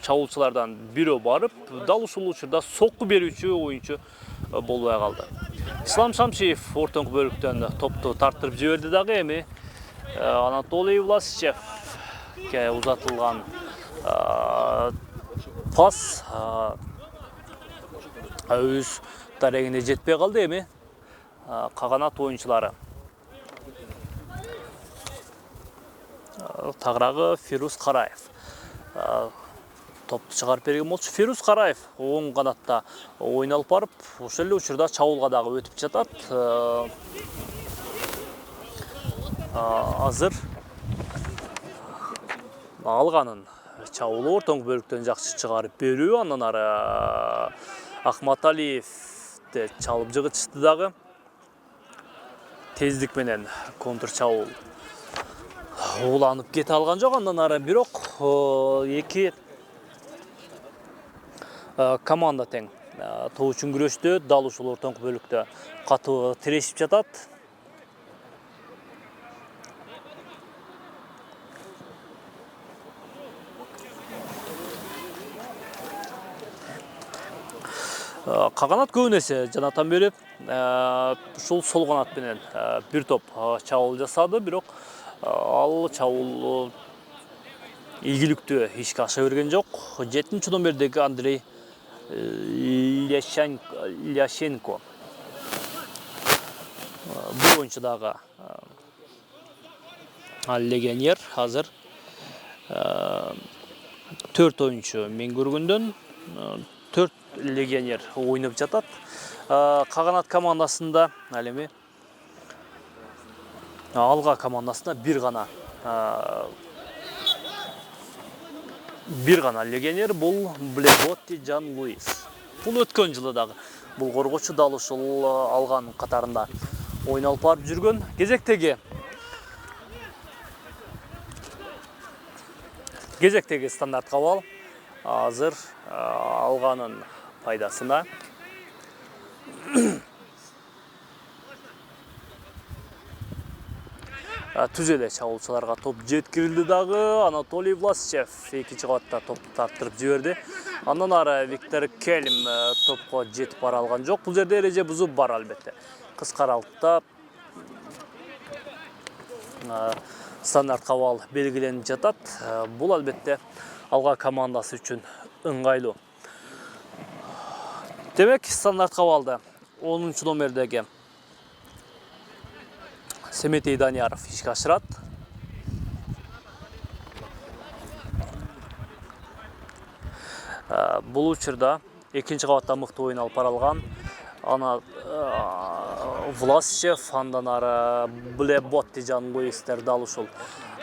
чабуулчулардан бирөө барып, дал ушул учурда сокку берүүчү оюнчу болбой калды. Ислам Шамшиев ортоңку бөлүктөн топту тарттырып жиберди дагы. Эми Анатолий Власичевке узатылган пас өз дарегине жетпей калды. Эми каганат оюнчулары тагыраагы Фирус Караев топту чыгарып берген болчу. Фирус Караев оң канатта ойын алып барып, ошол эле учурда чабуулга дагы өтүп жатат. Азыр алганын чабуулу ортоңку бөлүктөн жакшы чыгарып берүү, андан ары Ахматалиевди чалып жыгытышты дагы. Тездик менен контр чабуул уланып кете алган жок. Андан ары бирок эки команда тең тоо үчүн күрөштү. Дал ушул ортоңку бөлүктө катуу тирешип жатат. Каганат көбүнесе жанатан берип, ушул сол канат менен бир топ чабуул жасады, бирок ал чабуул ийгиликтүү ишке аша берген жок. 7-чи номердеги Андрей Ляшенко бул оюнчу дагы легионер. Азыр 4 оюнчу мен көргөндөн 4 легионер ойноп жатат. Каганат командасында ал эми алга командасында бир гана легионер, бул Блеботти Жан Луис. Бул өткөн жылы дагы бул коргоочу дал ушул алган катарында ойын алып барып жүргөн. Кезектеги стандарт кабал азыр алганын пайдасына. Түз эле чабуулчуларга топ жеткирилди дагы. Анатолий Власичев экинчи кабатта топту тарттырып жиберди. Андан ары Виктор Келим топко жетип бара алган жок. Бул жерде эреже бузуп бар албетте. Кыска аралыкта стандарт кабал белгиленип жатат. Бул албетте алга командасы үчүн ыңгайлуу. Демек, стандарт кабалды 10-чу номердеги Семетей Данияров ишке ашырат. Бул учурда экинчи кабатта мыкты ойын алып бара алган Власичев, андан ары Блеботти Жан Луистер дал ушул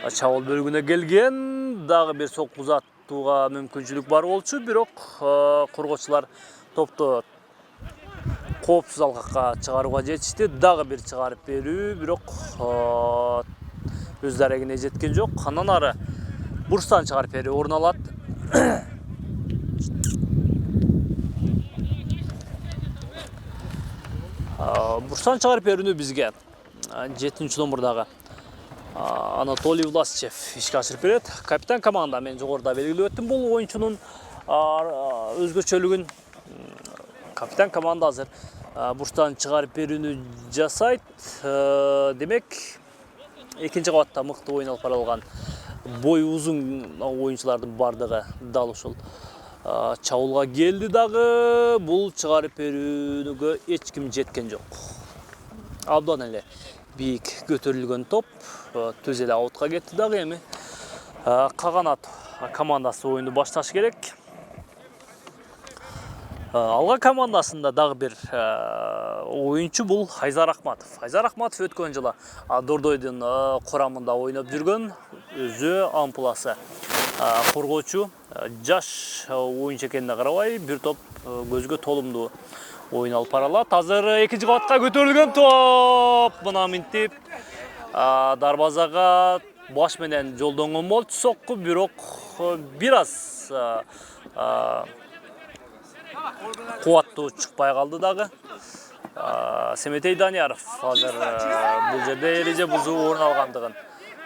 чабуул бөлүгүнө келген. Дагы бир сокку узатууга мүмкүнчүлүк бар болчу, бирок коргоочулар топту коопсуз алгакка чыгарууга жетишти. Дагы бир чыгарып берүү, бирок өз дарегине жеткен жок. Андан ары бурстан чыгарып берүү орун алат. Бурстан чыгарып берүүнү бизге 7-чи номердагы Анатолий Власичев ишке ашырып берет. Капитан команда, мен жогоруда белгилеп өттүм бул оюнчунун өзгөчөлүгүн. Капитан команда азыр бурчтан чыгарып берүүнү жасайт. Демек, экинчи кабатта мыкты оюн алып барылган бой узун оюнчулардын бардыгы дал ушул чабуулга келди дагы. Бул чыгарып берүүгө эч ким жеткен жок. Абдан эле бийик көтөрүлгөн топ түз эле аутка кетти дагы. Эми Каганат командасы оюнду башташ керек. Алга командасында дагы бир оюнчу бул Айзар Акматов. Айзар Акматов өткөн жылы Дордойдун курамында ойноп жүргөн, өзү ампуласы коргоочу, жаш оюнчу экенине карабай бир топ көзгө толумдуу оюн алып бара алат. Азыр экинчи кабатка көтөрүлгөн топ мына минтип дарбазага баш менен жолдонгон болчу. Сокку бирок бир аз кубаттуу чыкпай калды дагы. Семетей Данияров азыр бул жерде эреже бузуу орун алгандыгын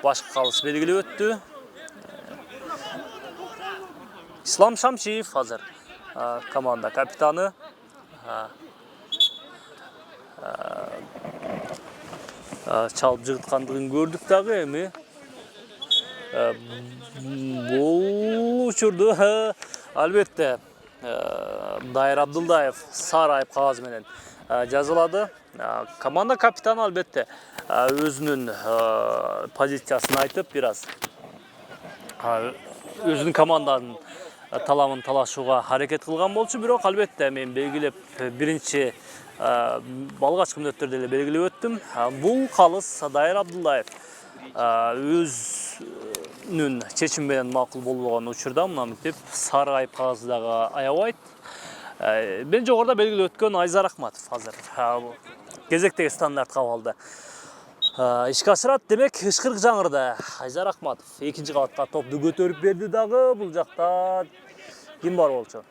башкы калыс белгилеп өттү. Ислам Шамшиев азыр команда капитаны. Чалып жыгыткандыгын көрдүк дагы. Эми бул учурду албетте Дайыр Абдылдаев сары айып кагазы менен жазылады. Команда капитаны албетте өзүнүн позициясын айтып, бир аз өзүнүн команданын таламын талашууга аракет кылган болчу. Бирок албетте мен белгилеп биринчи алгачкы мүнөттөрдө эле белгилеп өттүм. Бул калыс Дайыр Абдылдаев өзүнүн чечими менен макул болбогон учурда мына мынтип сары айып кагазы дагы аябайт. Мен жогоруда белгилеп өткөн Айзар Акматов азыр кезектеги стандарт кабалды ишке ашырат. Демек, ышкырык жаңырды. Айзар Акматов экинчи кабатка топту көтөрүп берди дагы. Бул жакта ким бар болчу?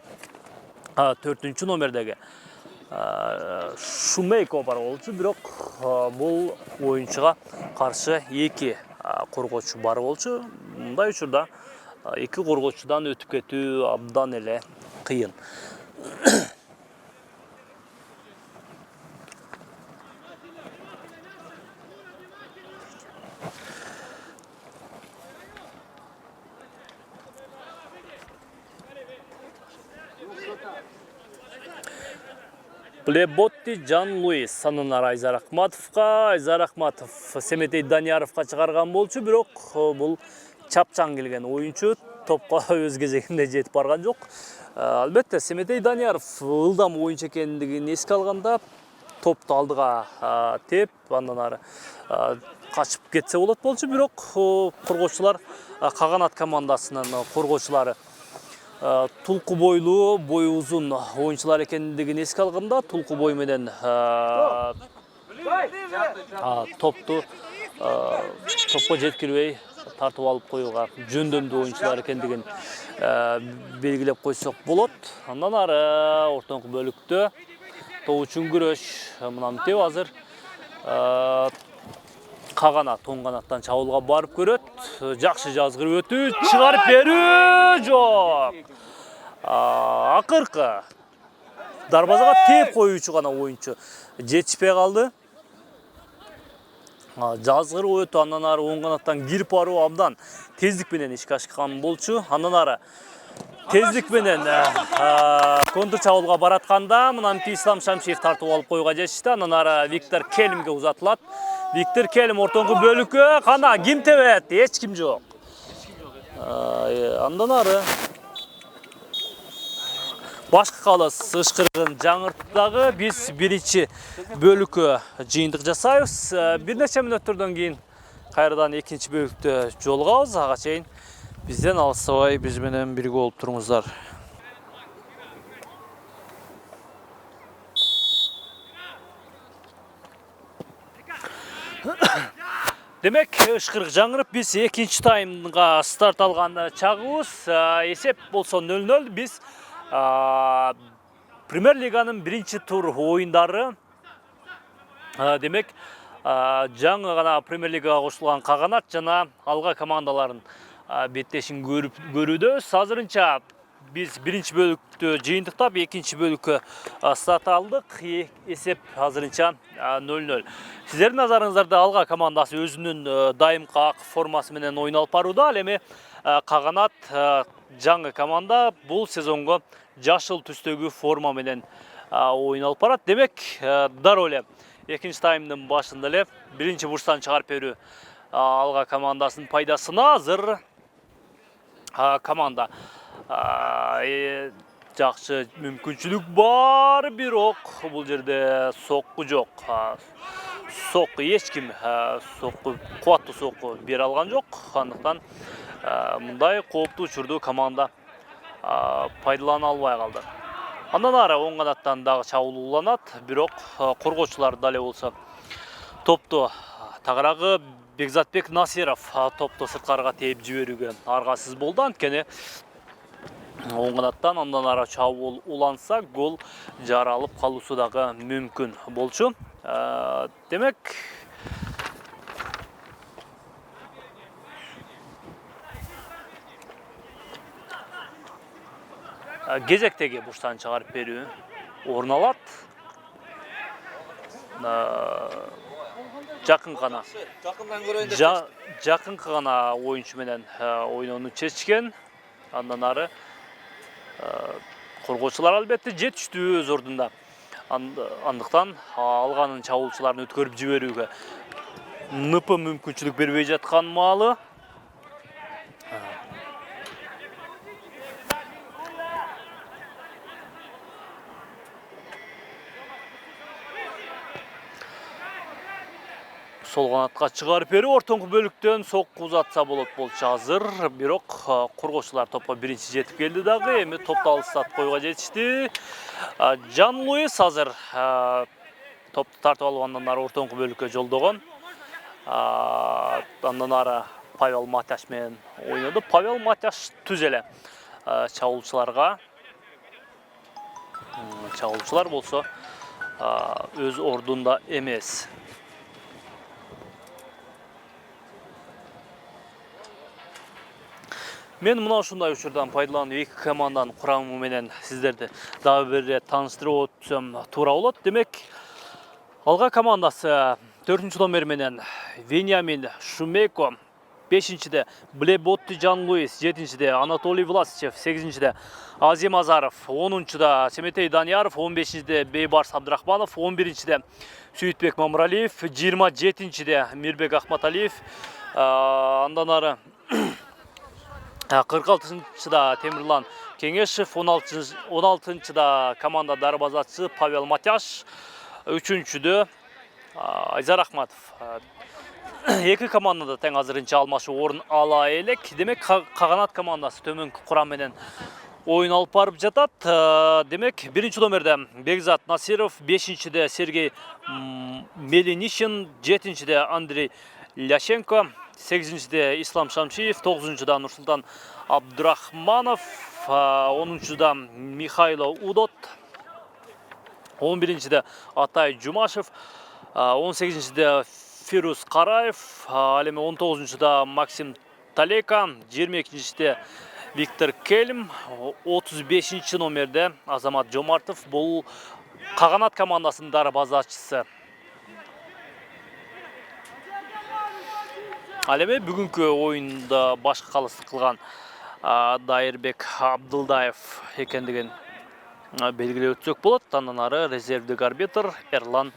4-чү номердеги Шумейко бар болчу. Бирок бул оюнчуга каршы эки коргоочу бар болчу. Мындай учурда эки коргоочудан өтүп кетүү абдан эле кыйын. Плеботти Жан Луис анын Айзар Акматовго, Айзар Акматов Семетей Данияровго чыгарган болчу. Бирок бул чапчаң келген оюнчу топко өз кезегинде жетип барган жок. Албетте Семетей Данияров ылдам оюнчу экендигин эске алганда топту алдыга теп, андан ары качып кетсе болот болчу. Бирок коргоочулар, Каганат командасынын коргоочулары тулку бойлуу, бою узун оюнчулар экендигин эске алганда тулку бой менен топту топко жеткирбей тартып алып коюуга жөндөмдүү оюнчулар экендигин белгилеп койсок болот. Андан ары ортоңку бөлүктө топ үчүн күрөш мына мынтип азыр Каганат оң канаттан чабуулга барып көрөт. Жакшы жазгырып өтүү, чыгарып берүү жок. Акыркы дарбазага теп коюучу гана оюнчу жетишпей калды. Жазгырып өтүү, андан ары оң канаттан кирип баруу абдан тездик менен ишке ашкан болчу. Андан ары тездик менен контр чабуулга баратканда мына Ислам Шамшиев тартып алып коюуга жетишти. Андан ары Виктор Келимге узатылат. Виктор Келим ортоңку бөлүккө кана ким тебет? Эч ким жок. Андан ары башкы калыс ышкырыгын жаңырттагы биз биринчи бөлүккө жыйынтык жасайбыз. Бир нече мүнөттөрдөн кийин кайрадан экинчи бөлүктө жолугабыз. Ага чейин бизден алыстабай биз менен бирге болуп туруңуздар. Демек, ышкырык жаңырып, биз экинчи таймга старт алган чагыбыз. Эсеп болсо 0-0. Биз Премьер лиганын биринчи тур оюндары. Демек, жаңы гана Премьер лигага кошулган Каганат жана алга командаларын беттешин көрүүдөбүз. Азырынча biz birinci bölükte жыйынтыктап, ikinci bölükü start aldık. Esep hazırınca 0-0. Sizlerin nazarınızda Alga komandası özünün daimki ак формасы менен oyun алып барууда. Ал эми Каганат жаңы команда бул сезонго жашыл түстөгү форма менен oyun алып барат. Демек, дароо эле экинчи таймдын башында эле биринчи бурчтан чыгарып берүү Алга командасынын пайдасына азыр команда жакшы мүмкүнчүлүк бар, бирок бул жерде сокку жок. Сокку эч ким кубаттуу сокку бере алган жок. Андыктан мындай кооптуу учурду команда пайдалана албай калды. Андан ары оң канаттан дагы чабууланат, бирок коргоочулар дале болсо топту тагыраагы Бекзатбек Насиров топту сырткарыга тээп жиберүүгө аргасыз болду. Анткени оң канаттан андан ары чабуул уланса, гол жаралып калуусу дагы мүмкүн болчу. Демек, кезектеги бурчтан чыгарып берүү орун алат. Жакынкы гана оюнчу менен ойноону чечкен. Андан ары коргоочулар албетте жетиштүү өз ордунда. Андыктан Алганын чабуулчуларын өткөрүп жиберүүгө ныпы мүмкүнчүлүк бербей жаткан маалы. Сол канатка чыгарып берүү, ортоңку бөлүктөн сокку узатса болот болчу азыр. Бирок коргоочулар топко биринчи жетип келди дагы. Эми топту алыстатып коюуга жетишти. Жан Луис азыр топту тартып алып андан ары ортоңку бөлүккө жолдогон. Андан ары Павел Матяш менен ойноду. Павел Матяш түз эле чабуулчуларга. Чабуулчулар болсо өз ордунда эмес. Мен мына ушундай учурдан пайдаланып эки команданын курамы менен сиздерди дагы бир ирет тааныштырып өтсөм туура болот. Демек, Алга командасы 4-чү номер менен Вениамин Шумейко, 5-чиде Блеботти Жан Луис, 7-чиде Анатолий Власичев, 8-чиде Азим Азаров, 10-чуда Семетей Данияров, 15-чиде Бейбарс Абдрахманов, 11-чиде Сүйүтбек Мамыралиев, 27-чиде Мирбек Ахматалиев, андан ары 46-чыда Темирлан Кеңешев, 16-чыда команда дарбазачысы Павел Матяш, 3-чүдө Айзар Ахматов. Эки командада тең азырынча алмашы орун ала элек. Демек, Каганат командасы төмөнкү курам менен oyun алып барып жатат. Демек, 1-чи номерде Бекзат Насиров, 5-чиде Сергей Мелинишин, 7-чиде Андрей Ляшенко, 8-чиде Ислам Шамшиев, 9-чуда Нурсултан Абдрахманов, 10-чуда Михайло Удот, 11-чиде Атай Жумашев, 18-чиде Фирус Караев, ал эми 19-чуда Максим Талека, 22-чиде Виктор Кельм, 35-чи номерде Азамат Жомартов. Бул Каганат командасынын дарбазачысы. Ал эми бүгүнкү оюнда башкы калыстык кылган Дайырбек Абдылдаев экендигин белгилеп өтсөк болот. Андан ары резервдик арбитр Эрлан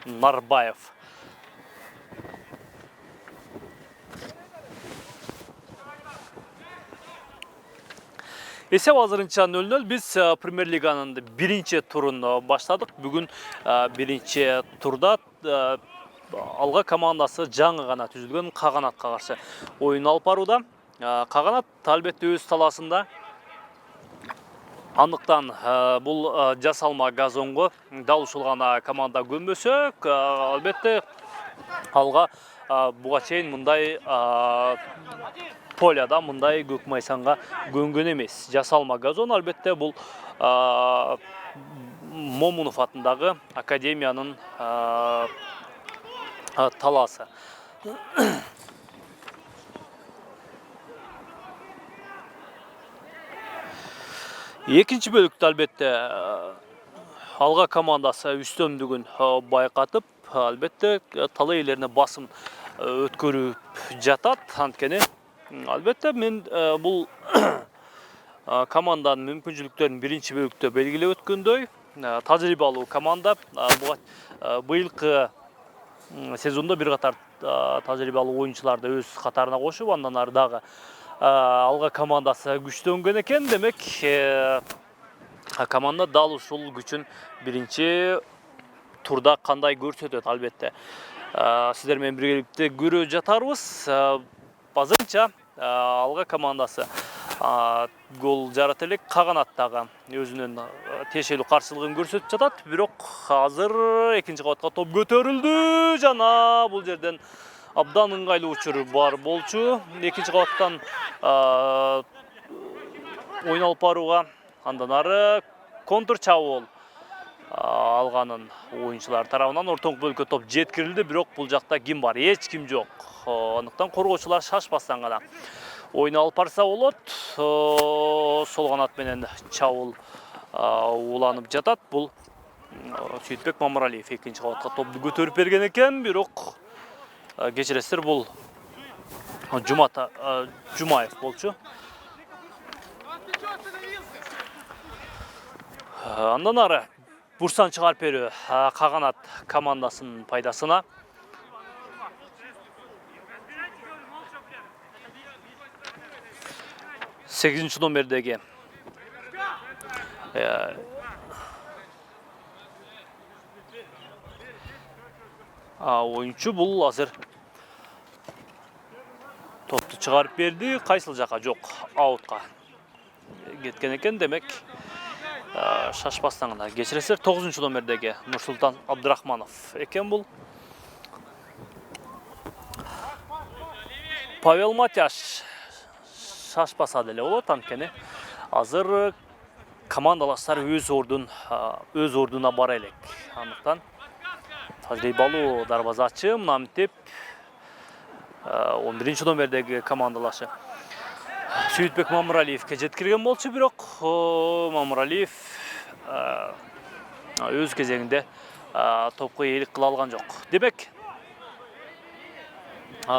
Нарбаев. Эсеп азырынча 0-0. Биз Премьер Лиганын 1-чи турун баштадык. Бүгүн 1-чи турда Алга командасы жаңы гана түзүлгөн Каганатка каршы оюн алып барууда. Каганат албетте өз таласында. Андыктан бул жасалма газонго дал ушулган команда көнбөсөк, албетте Алга буга чейин мындай поляда мындай көк майсанга көнгөн эмес. Жасалма газон албетте бул Момунов атындагы академиянын таласы. Екінші бөлікті әлбетте алға командасы үстемдігін байқатып, әлбетте талай елеріне басым өткөріп жатат. Анткени әлбетте мен бұл команданың мүмкіншіліктерін бірінші бөлікте белгілеп өткөндөй, тажрыйбалуу команда быйылкы сезонда бир катар тажрыйбалуу оюнчуларды өз катарына кошуп, андан ары дагы алга командасы күчтөнгөн экен. Демек команда дал ушул күчүн биринчи турда кандай көрсөтөт, албетте сиздер менен биргеликте көрө жатарбыз. Базарынча алга командасы гол жарат элек каганаттагы өзүнүн тиешелүү каршылыгын көрсөтүп жатат. Бирок азыр экинчи кабатка топ көтөрүлдү жана бул жерден абдан ыңгайлуу учур бар болчу. Экинчи кабаттан ойун алып барууга, андан ары контр чабуул алганын оюнчулар тарабынан ортоңку бөлүккө топ жеткирилди. Бирок бул жакта ким бар? Эч ким жок. Андыктан коргоочулар шашпастан гана ойун алып барса болот. Сол канат менен чабуул уланып жатат. Бул Сүйтбек Мамыралиев экинчи кабатка топду көтөрүп берген экен. Бирок кечиресиздер, бул Жумаев болчу. Андан ары бурсан чыгарып берүү каганат командасынын пайдасына. Сегизинчи номердеги оюнчу бул азыр топту чыгарып берди. Кайсыл жака? Жок, аутка кеткен экен. Демек шашпастан гана кечиресиздер, 9 номердеги Нурсултан Абдрахманов экен бул. Павел Матяш шашпаса деле болот, анткени азыр командалаштар өз ордуна бара элек. Андыктан тажрыйбалуу дарбазачы Намтеп 11 номердеги командалашы Сүйтбек Мамыралиевке жеткирген болчу. Бирок Мамыралиев өз кезегинде топко ээлик кыла алган жок. Демек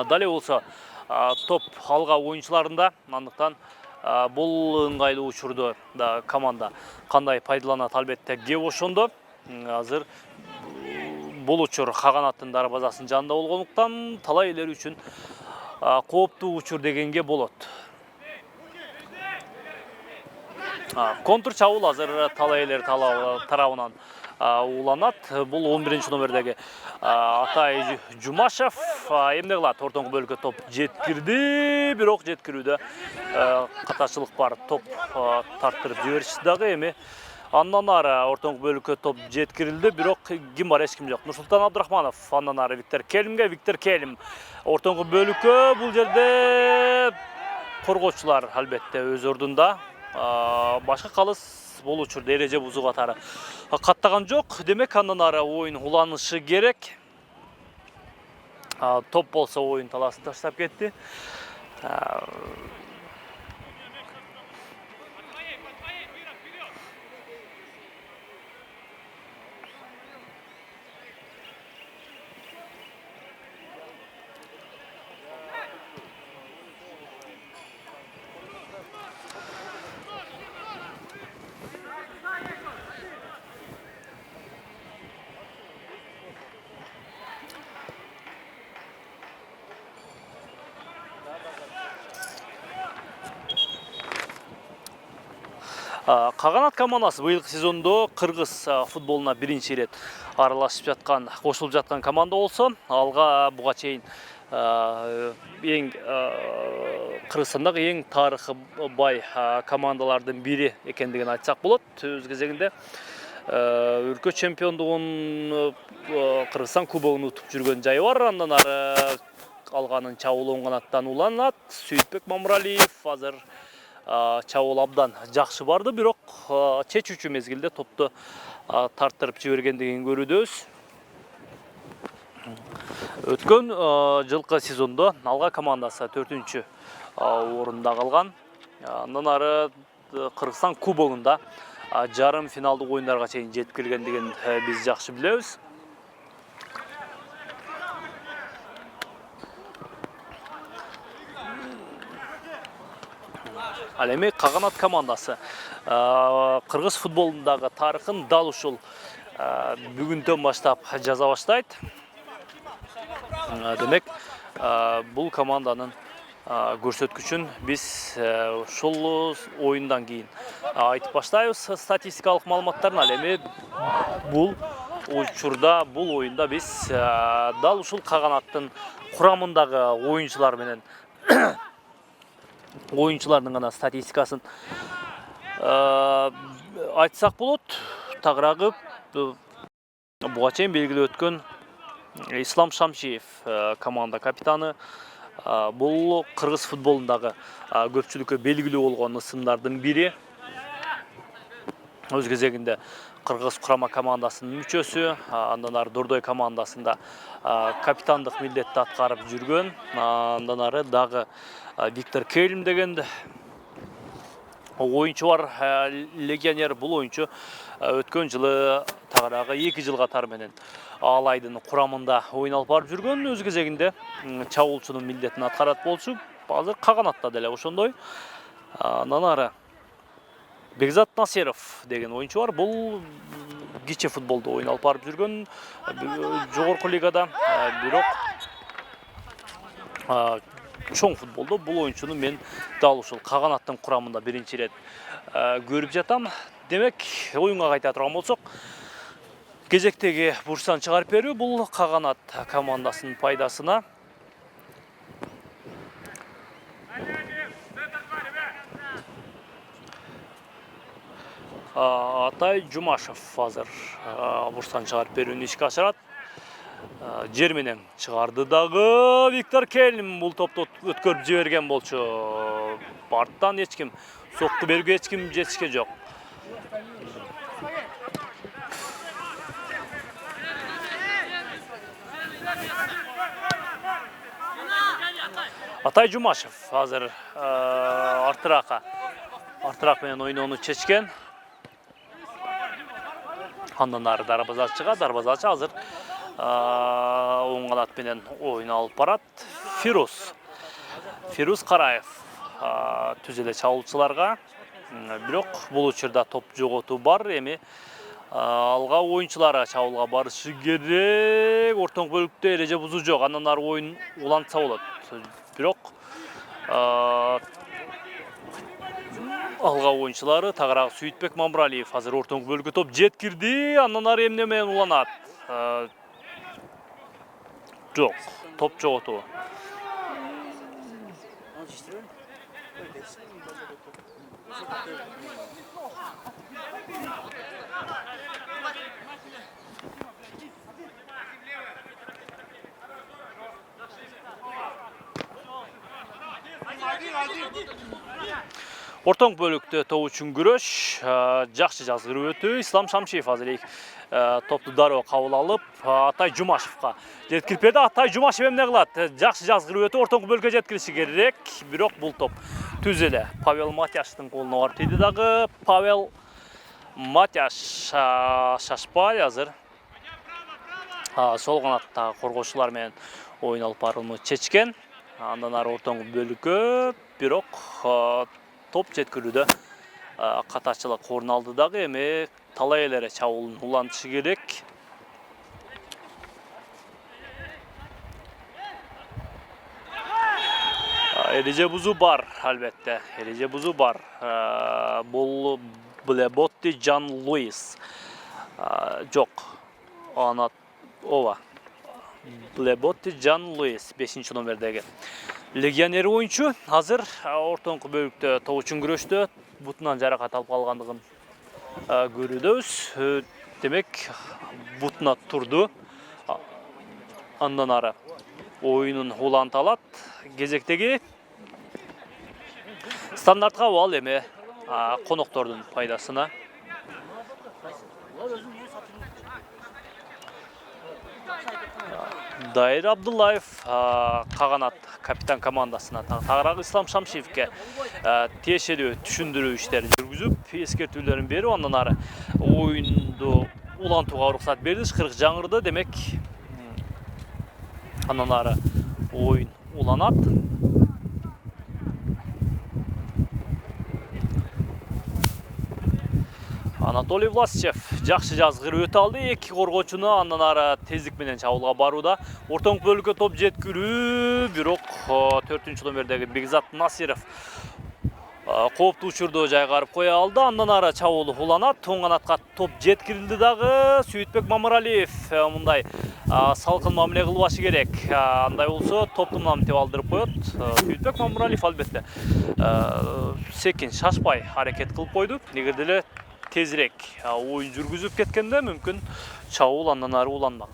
дале болсо топ алга оюнчуларында. Андыктан бул ыңгайлуу учурду да команда кандай пайдаланат, албетте кеп ошондо. Азыр бул учур каганаттын дарбазасынын жанында болгондуктан талай элер үчүн кооптуу учур дегенге болот. Контр чабуул азыр талай элер тарабынан уланат. Бул 11 номердеги Атай Жумашев эмне кылат? Ортоңку бөлүккө топ жеткирди. Бирок жеткирүүдө катачылык бар. Топ тарттырып жиберишти дагы. Эми андан ары ортоңку бөлүккө топ жеткирилди. Бирок ким бар? Эч ким жок. Нурсултан Абдрахманов, андан ары Виктор Келим ортоңку бөлүккө. Бул жерде коргоочулар албетте өз ордунда. Башка калыс бул учурда эреже бузуу катары каттаган жок. Демек андан ары оюн уланышы керек. Топ болсо оюн таласын таштап кетти. Каганат командасы быйылкы сезондо кыргыз футболуна биринчи ирет аралашып жаткан, кошулуп жаткан команда болсо, алга буга чейин Кыргызстандагы эң тарыхы бай командалардын бири экендигин айтсак болот. Өз кезегинде өлкө чемпиондугун, Кыргызстан кубогун утуп жүргөн жайы бар. Андан ары алганын чабуул оң канаттан уланат. Сүйтбек Мамыралиев азыр чабуул абдан жакшы барды, бирок чечүүчү мезгилде топту тарттырып жибергендигин көрүүдөбүз. Өткөн жылкы сезондо алга командасы 4-орунда калган. Андан ары Кыргызстан кубогунда жарым финалдык оюндарга чейин жетип келгендигин биз жакшы билебиз. Ал эми Каганат командасы кыргыз футболундагы тарыхын дал ушул бүгүндөн баштап жаза баштайт. Демек, бул команданын көрсөткүчүн биз ушул оюндан кийин айтып баштайбыз. Статистикалык маалыматтарын ал эми бул учурда, бул оюнда биз дал ушул Каганаттын курамындагы оюнчулар менен оюнчулардын гана статистикасын айтсак болот. Тагыраагы буга чейин белгилеп өткөн Ислам Шамшиев команда капитаны. Бул кыргыз футболундагы көпчүлүккө белгилүү болгон ысымдардын бири. Өз кезегинде кыргыз курама командасынын мүчөсү, андан ары Дордой командасында капитандык милдетти аткарып жүргөн. Андан ары дагы Виктор Кельм деген оюнчу бар, легионер. Бул оюнчу өткөн жылы тагыраагы 2 жыл катары менен Алайдын курамында оюн алып барып жүргөн. Өз кезегинде чабуулчунун милдетин аткарат болчу. Азыр Каганатта деле ошондой. Андан ары Бекзат Насеров деген оюнчу бар. Бул кичи футболдо оюн алып барып жүргөн, жогорку лигада, бирок чоң футболдо бул оюнчуну мен дал ушул Каганаттын курамында биринчи ирет көрүп жатам. Демек, оюнга кайта турган болсок, кезектеги бурчтан чыгарып берүү бул Каганат командасынын пайдасына. Атай Жумашев азыр бурчтан чыгарып берүүнү ишке ашырат. Жер менен чыгарды дагы Виктор Кельм бул топту өткөрүп жиберген болчу. Арттан эч ким сокку берүүгө эч ким жетишке жок. Атай Жумашев азыр артыраак менен ойноону чечкен. Андан ары дарбазачы азыр оң канат менен оюн алып барат. Фируз Караев түз эле чабуулчуларга, бирок бул учурда топ жоготуу бар. Эми алга оюнчулары чабуулга барышы керек. Ортоңку бөлүктө эреже бузуу жок. Андан ары оюн улантса болот. Бирок алга оюнчулары тагыраагы Сүйтбек Мамралиев азыр ортоңку бөлүккө топ жеткирди. Андан ары эмне менен уланат? Жок, топ жоготуу. Ортоң бөлүктө топ үчүн күрөш жакшы жазгырып өтүү. Ислам Шамшиев азыр топту дароо кабыл алып, Атай Жумашевка жеткирип берди. Атай Жумашев эмне кылат? Жакшы жазгырып өтүү, ортоңку бөлүккө жеткириши керек. Бирок бул топ түз эле Павел Матяштын колуна барып тийди дагы. Павел Матяш шашпай азыр сол канаттагы коргоочулар менен оюн алып барууну чечкен. Андан ары ортоңку бөлүккө, бирок топ жеткирүүдө катачылык орун алды дагы. Эми талай эле чабуулун улантышы керек. Эреже бузуу бар, албетте. Эреже бузуу бар. Бул Блеботти Жан Луис. Жок. Блеботти Жан Луис 5 номердеги легионер оюнчу азыр ортоңку бөлүктө топ үчүн күрөштө бутунан жаракат алып калгандыгын көрүүбүз. Демек, бутуна турду. Андан ары оюнун уланта алат. Кезектеги стандартка бал эми коноктордун пайдасына. Дайыр Абдуллаев Каганат капитан командасына тағырағы Ислам Шамшиевке тиешелүү түшүндүрүү иштерин жүргүзүп, эскертүүлөрүн берип, андан ары оюнду улантууга уруксат берди. Ышкырык жаңырды, демек андан ары оюн уланат. Анатолий Власчев жакшы жазгыр өтө алды. Эки коргоочуну андан ары тездик менен чабуулга барууда. Ортоң бөлүккө топ жеткирүү, бирок 4-чү номердеги Бекзат Насиров кооптуу учурду жайгарып кое алды. Андан ары чабуул уланат. Оң канатка топ жеткирилди дагы. Сүйтбек Мамыралиев мындай салкын мамиле кылбашы керек. Андай болсо топту мынтип алдырып коет. Сүйтбек Мамыралиев албетте секин шашпай аракет кылып койду. Эгерде эле тезирээк оюн жүргүзүп кеткенде мүмкүн чабуул андан ары уланмак.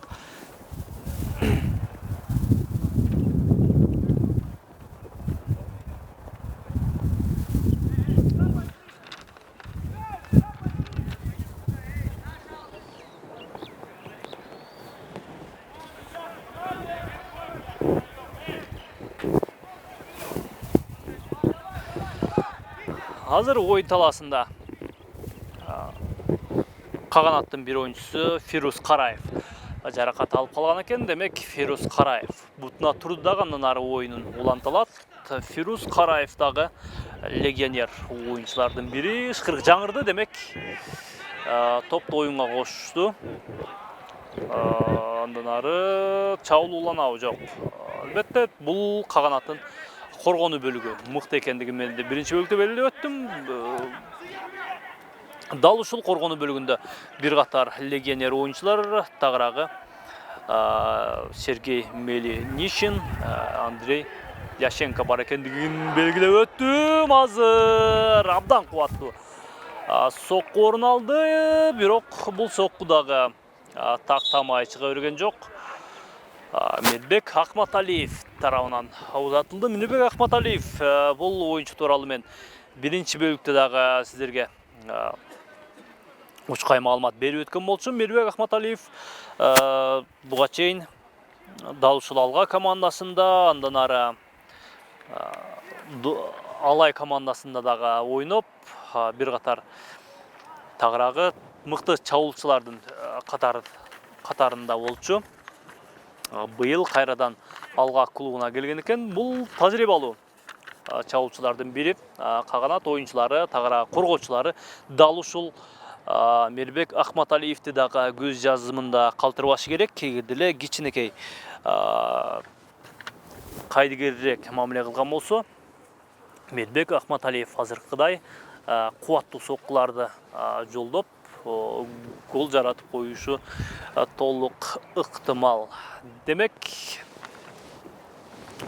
Азыр оюн талаасында Каганаттын бир оюнчусу Фирус Караев жаракат алып калган экен. Демек Фирус Караев бутуна турду дагы, андан ары оюнун улантылат. Фирус Караев дагы легионер оюнчулардын бири. Ышкырык жаңырды, демек топту оюнга кошту. Андан ары чабуул уланабы жок. Албетте бул Каганаттын коргонуу бөлүгү мыкты экендиги мен биринчи бөлүктө белгилеп өттүм. Дал ушул коргонуу бөлүгүндө бир катар легионер оюнчулар, тагыраагы Сергей Мелинишин, Андрей Яшенко бар экендигин белгилеп өттүм. Азыр абдан кубаттуу сокку орун алды, бирок бул сокку дагы тактамай чыга берген жок. Мирбек Акматалиев тарабынан узатылды. Мирбек Акматалиев бул оюнчу тууралуу мен биринчи бөлүктө дагы сиздерге учкай маалымат берип өткөн болчумун. Мирбек Акматалиев буга чейин дал ушул Алга командасында, андан ары Алай командасында дагы ойноп, бир катар тагыраагы мыкты чабуулчулардын катарында болчу. Быйыл кайрадан Алга клубуна келген экен. Бул тажрыйбалуу чабуулчулардын бири. Каганат оюнчулары, тагыраагы коргоочулары дал ушул Мирбек Акматалиевти дагы көз жазымында калтырбашы керек. Эгерде эле кичинекей кайдыгерирээк мамиле кылган болсо, Мирбек Акматалиев азыркыдай кубаттуу соккуларды жолдоп гол жаратып коюшу толук ыктымал. Демек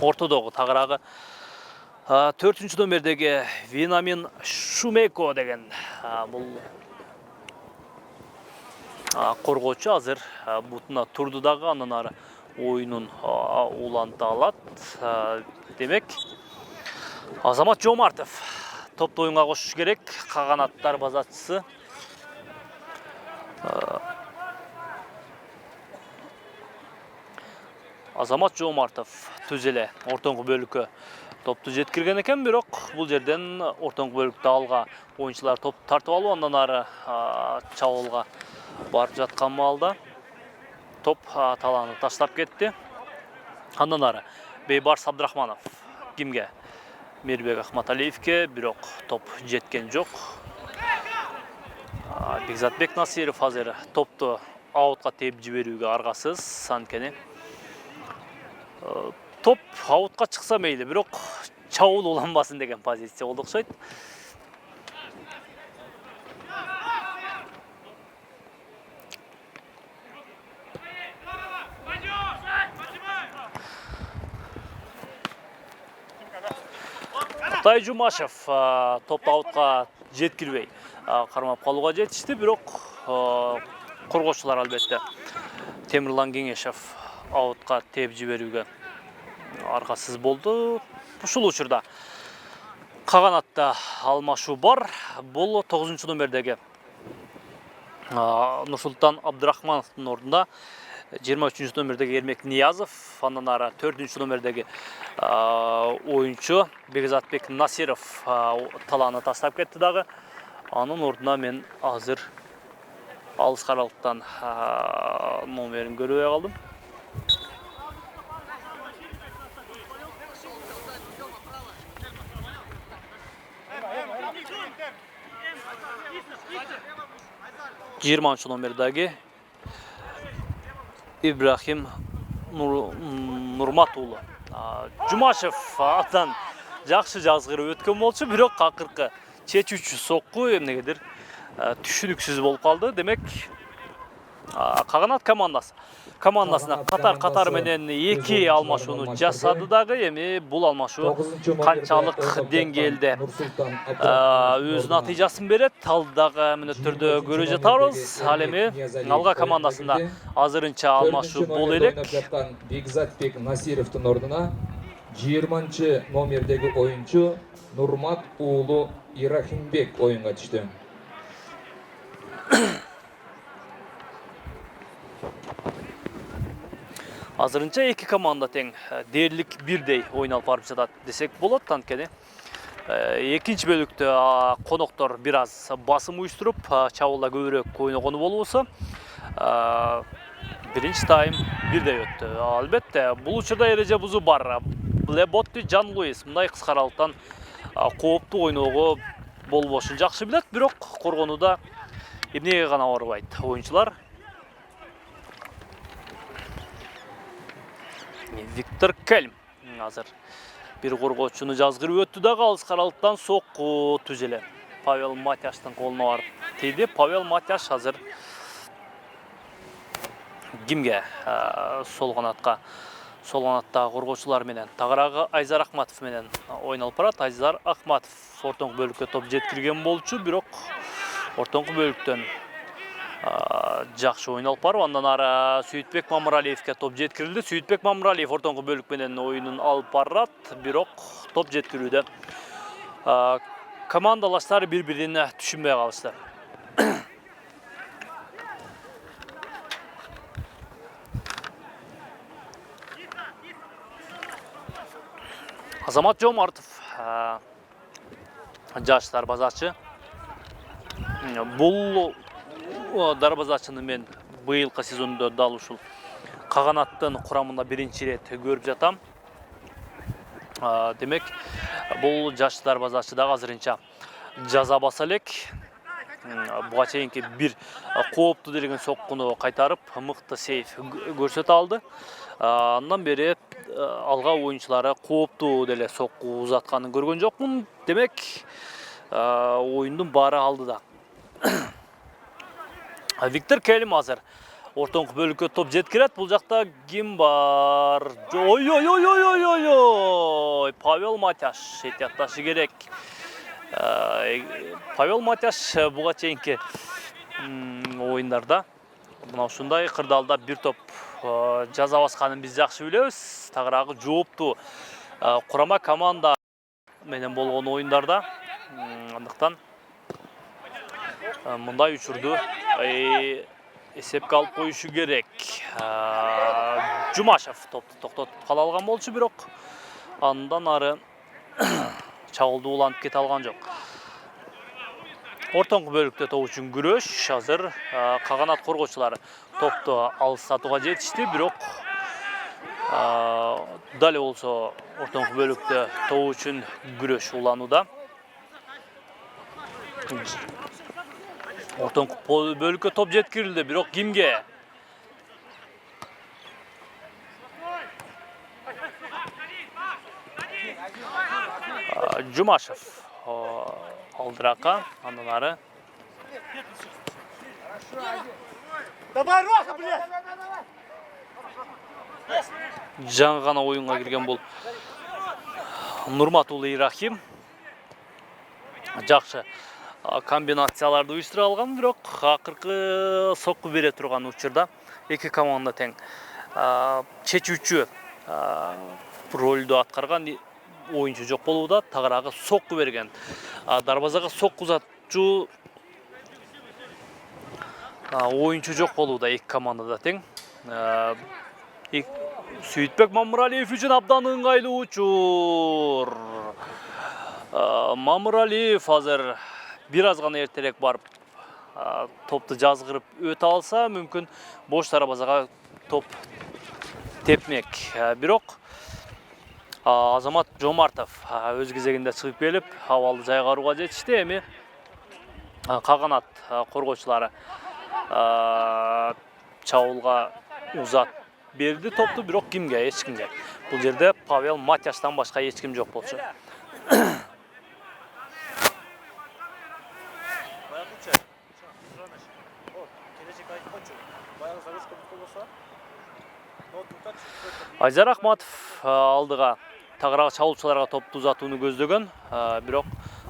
ортодогу тагыраагы 4-чү номердеги Винамин Шумейко деген бул коргоочу азыр бутуна турду дагы, андан ары оюнун уланта алат. Демек Азамат Жомартов топту оюнга кошуш керек. Каганаттар базачысы Азамат Жомартов түз эле ортоңку бөлүккө топту жеткирген экен, бирок бул жерден ортоңку бөлүктө Алга оюнчулар топту тартып алып, андан ары чабуулга барып жаткан маалда топ талааны таштап кетти. Андан ары Бейбарс Абдрахманов кимге? Мирбек Акматалиевке, бирок топ жеткен жок. Бекзатбек Насиров азыр топту аутка тээп жиберүүгө аргасыз. Анткени топ аутка чыкса мейли, бирок чабуул уланбасын деген позиция болду окшойт. Тай Жумашев топту аутка жеткирбей кармап калууга жетишти, бирок коргоочулар албетте Темирлан Кеңешев аутка тээп жиберүүгө аргасыз болду. Ушул учурда Каганатта алмашуу бар. Бул 9-чу номердеги Нурсултан Абдрахмановдун ордунда 23 номердегі Ермек Ниязов, андан ары 4 номердегі ойыншы Бекзатбек Насиров таланы тастап кетті дағы. Анын ордына мен азыр алыс қаралықтан номерін көріп қалдым. Номердегі İbrahim Nurmatoğlu. Жұмашев атан жақсы жазғырып өткен болчу, бирок акыркы чечүүчү сокку эмнегедир түшүнүксүз болуп калды. Демек, Каганат командасына катар менен 2 алмашууну жасады дагы. Эми бул алмашуу канчалык деңгээлде өз натыйжасын берет, алдагы мүнөттөрдө көрө жатабыз. Ал эми Алга командасында азырынча алмашуу боло элек. Бекзатбек Насировдун ордуна 20 номердеги оюнчу Нурмат уулу Ирахимбек оюнга түштү. Азырынча 2 команда тең дээрлик бирдей ойналып барып жатат десек болот. Анткени экинчи бөлүктө коноктор бир аз басым уюштуруп, чабуулда көбүрөөк ойногону болбосо, биринчи тайм бирдей өттү. Албетте, бул учурда эреже бузуу бар. Леботти Жан Луис мындай кыска аралыктан кооптуу ойноого болбошун жакшы билет, бирок коргонууда эмнеге гана оорубайт оюнчулар. Виктор Кельм азыр бир коргоочуну жазгырып өттү дагы, алыс каралыктан сокку түзеле. Павел Матяштын колуна барып тийди. Павел Матяш азыр кимге? Сол канаттагы коргоочулар менен, тагыраагы Айзар Акматов менен ойналып барат. Айзар Акматов ортоңку бөлүккө топ жеткирген болчу, бирок ортоңку бөлүктөн жакшы ойналып барып, андан ары Сүйүтбек Мамыралиевке топ жеткирилди. Сүйүтбек Мамыралиев ортоңку бөлүк менен оюнун алып барат, бирок топ жеткирүүдө командалаштар бири-бирине түшүнбөй калышты. Азамат Жомартов жаш дарбазачы. Бул дарбазачыны мен быйылкы сезондо дал ушул Каганаттын курамында биринчи ирет көрүп жатам. Демек, бул жаш дарбазачы дагы азырынча жаза баса элек. Буга чейинки бир кооптуу делген соккуну кайтарып, мыкты сейф көрсөтө алды. Андан бери алга оюнчулары кооптуу деле сокку узатканын көргөн жокмун. Демек, оюндун баары алдыда. Виктор Кельм азыр ортоңку бөлүккө топ жеткирет. Бул жакта ким бар? Ой, Павел Матяш этиятташы керек. Павел Матяш буга чейинки оюндарда мына ушундай кырдаалда бир топ жаза басканын биз жакшы билебиз. Тагыраагы жооптуу курама команда менен болгон оюндарда, андыктан мындай учурду эсепке алып коюшу керек. Жумашев топту токтотуп кала алган болчу, бирок андан ары чабуулду улантып кете алган жок. Ортоңку бөлүктө топ үчүн күрөш. Азыр Каганат коргоочулары топту алыстатууга жетишти, бирок дал болсо ортоңку бөлүктө топ үчүн күрөш уланууда. Ортоңку бөлүккө топ жеткирилди, бирок кимге? Жумашев алдырака, андан ары жаңы гана оюнга кирген бул Нурмат уулу Ирахим. Жакшы комбинацияларды уюштура алган, бирок акыркы сокку бере турган учурда эки команда тең чечүүчү ролду аткарган оюнчу жок болууда. Тагыраагы сокку берген, дарбазага сокку узатчу оюнчу жок болууда эки командада тең. Süйтбек Мамыралиев үчүн абдан ыңгайлуу учур. Мамыралиев азыр бир аз гана эртерээк барып топту жазгырып өтө алса, мүмкүн бош дарбазага топ тепмек. Бирок Азамат Жомартов өз кезегинде чыгып келип, абалды жайгарууга жетишти. Эми каганат коргоочулары чабуулга узат берди топту, бирок кимге? Эч кимге. Бул жерде Павел Матяштан башка эч ким жок болчу. Айзар Ахматов алдыга тагыраагы чабуулчуларга топту узатууну көздөгөн, бирок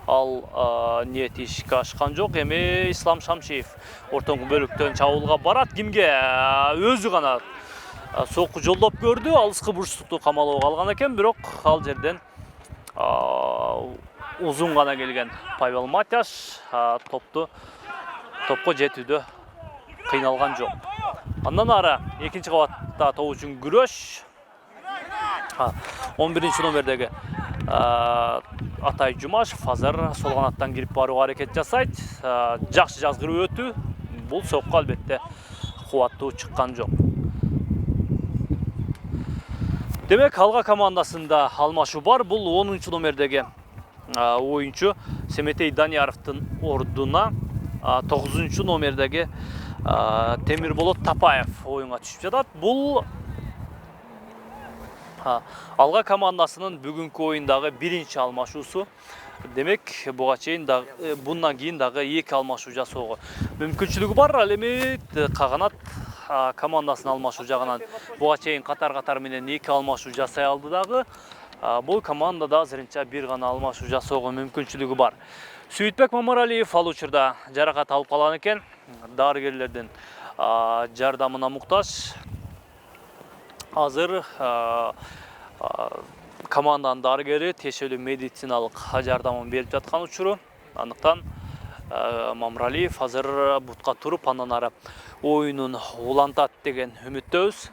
ал ниети ишке ашкан жок. Эми Ислам Шамшиев ортоңку бөлүктөн чабуулга барат. Кимге? Өзү гана сокку жолдоп көрдү, алыскы бурчтукту камалоого алган экен, бирок ал жерден узун гана келген Павел Матяш топко жетүүдө кыйналган жок. Андан ары экинчи кабатта топ үчүн күрөш. 11 номердеги Атай Жумашев азыр сол канаттан кирип барууга аракет жасайт. Жакшы жазгырып өтүү. Бул сокку албетте кубаттуу чыккан жок. Демек, алга командасында алмашуу бар. Бул 10 номердеги оюнчу Семетей Данияровдун ордуна 9 номердеги Темирболот Тапаев оюнга түшүп жатат. Бул алга командасынын бүгүнкү оюндагы биринчи алмашуусу. Демек, буга чейин bundan кийин дагы 2 алмашуу жасоого мүмкүнчүлүгү бар. Ал эми каганат командасынын алмашуу жагынан буга чейин катар менен 2 алмашуу жасай алды дагы. Бул командада азырынча бир гана алмашуу жасоого мүмкүнчүлүгү бар. Süйтбек Мамыралиев ал учурда жаракат алып калган экен. Дарыгерлердин жардамына муктаж. Азыр команданын дарыгери тиешелүү медициналык жардамын берип жаткан учуру. Андыктан Мамыралиев азыр бутка туруп, андан ары оюнун улантат деген үмүттөбүз.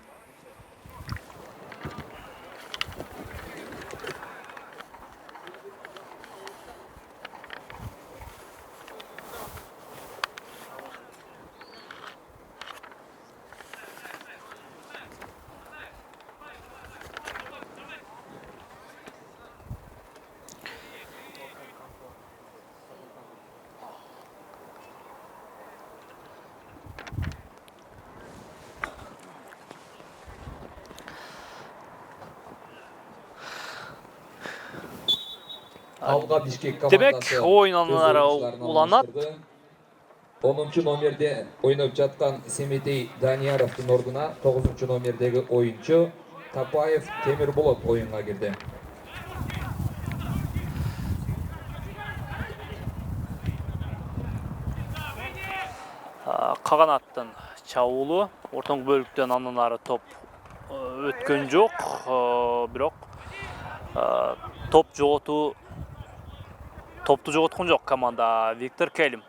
Алга Бишкек Демек, командасы оюнанары уланат. 10 номерде ойноп жаткан Семетей Данияровдун ордуна 9 номердеги оюнчу Тапаев Темирболот оюнга кирди. Каганаттын чабуулу ортоңку бөлүктөн андан ары топ өткөн жок, бирок топту жоготкон жок команда. Виктор Келим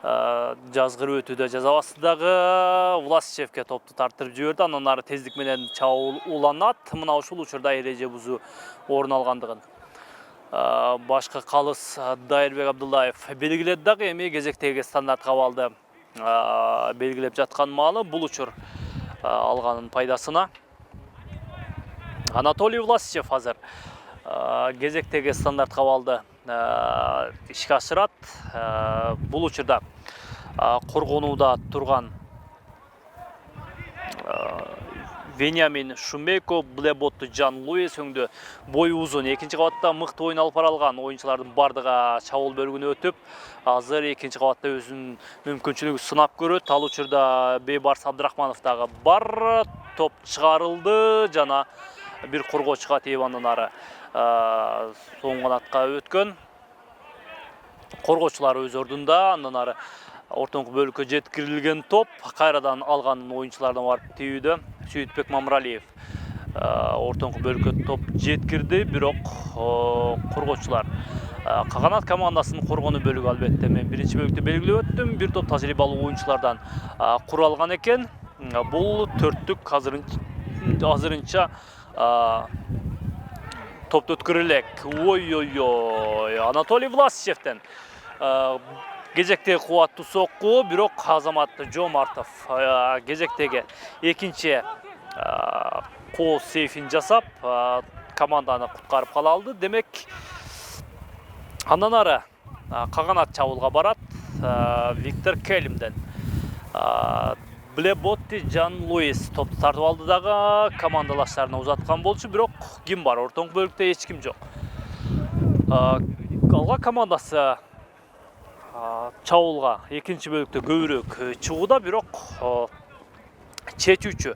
жазгырып өтүүдө жазабастыдагы Власичевке топту тартырып жиберди. Андан ары тездик менен чабуул уланат. Мына ушул учурда эреже бузуу орун алгандыгын башкы калыс Дайырбек Абдуллаев белгиледи дагы. Эми кезектеги стандарт кабалды белгилеп жаткан маалы бул учур алганын пайдасына. Анатолий Власичев азыр кезектеги стандарт кабалды ишке ашырат. Бул учурда коргонууда турган Вениамин Шумейко, Блеботу Жан Луис өңдө бою узун. Экинчи кабатта мыкты оюн алып баралган оюнчулардын бардыгы чабуул бөлүгүнө өтүп, азыр экинчи кабатта өзүнүн мүмкүнчүлүгүн сынап көрөт. Ал учурда Бейбарс Абдрахманов дагы бар. Топ чыгарылды жана бир коргоочуга тийип андан ары соң канатка өткөн. Коргоочулар өз ордунда, андан ары ортоңку бөлүккө жеткирилген топ кайрадан алган оюнчулардан барып тийүүдө. Süйтбек Мамыралиев ортоңку бөлүккө топ жеткирди, бирок коргоочулар каганат командасынын коргонуу бөлүгү албетте мен биринчи бөлүктө белгилеп өттүм. Бир топ тажрыйбалуу оюнчулардан куралган экен. Бул төрттүк азырынча топты өткөрүлек. Ой, Анатолий Власичевден кезектеги кубаттуу сокку, бирок Азамат Жомартов кезектеги экинчи кол сейфин жасап, команданы куткарып кала алды. Демек, андан ары каганат чабуулга барат Виктор Келимден. Блеботти Жан Луис топту тартып алды дагы командалаштарына узаткан болчу, бирок ким бар? Ортоңку бөлүктө эч ким жок. Алга командасы чабуулга экинчи бөлүктө көбүрөөк чыгууда, бирок чечүүчү,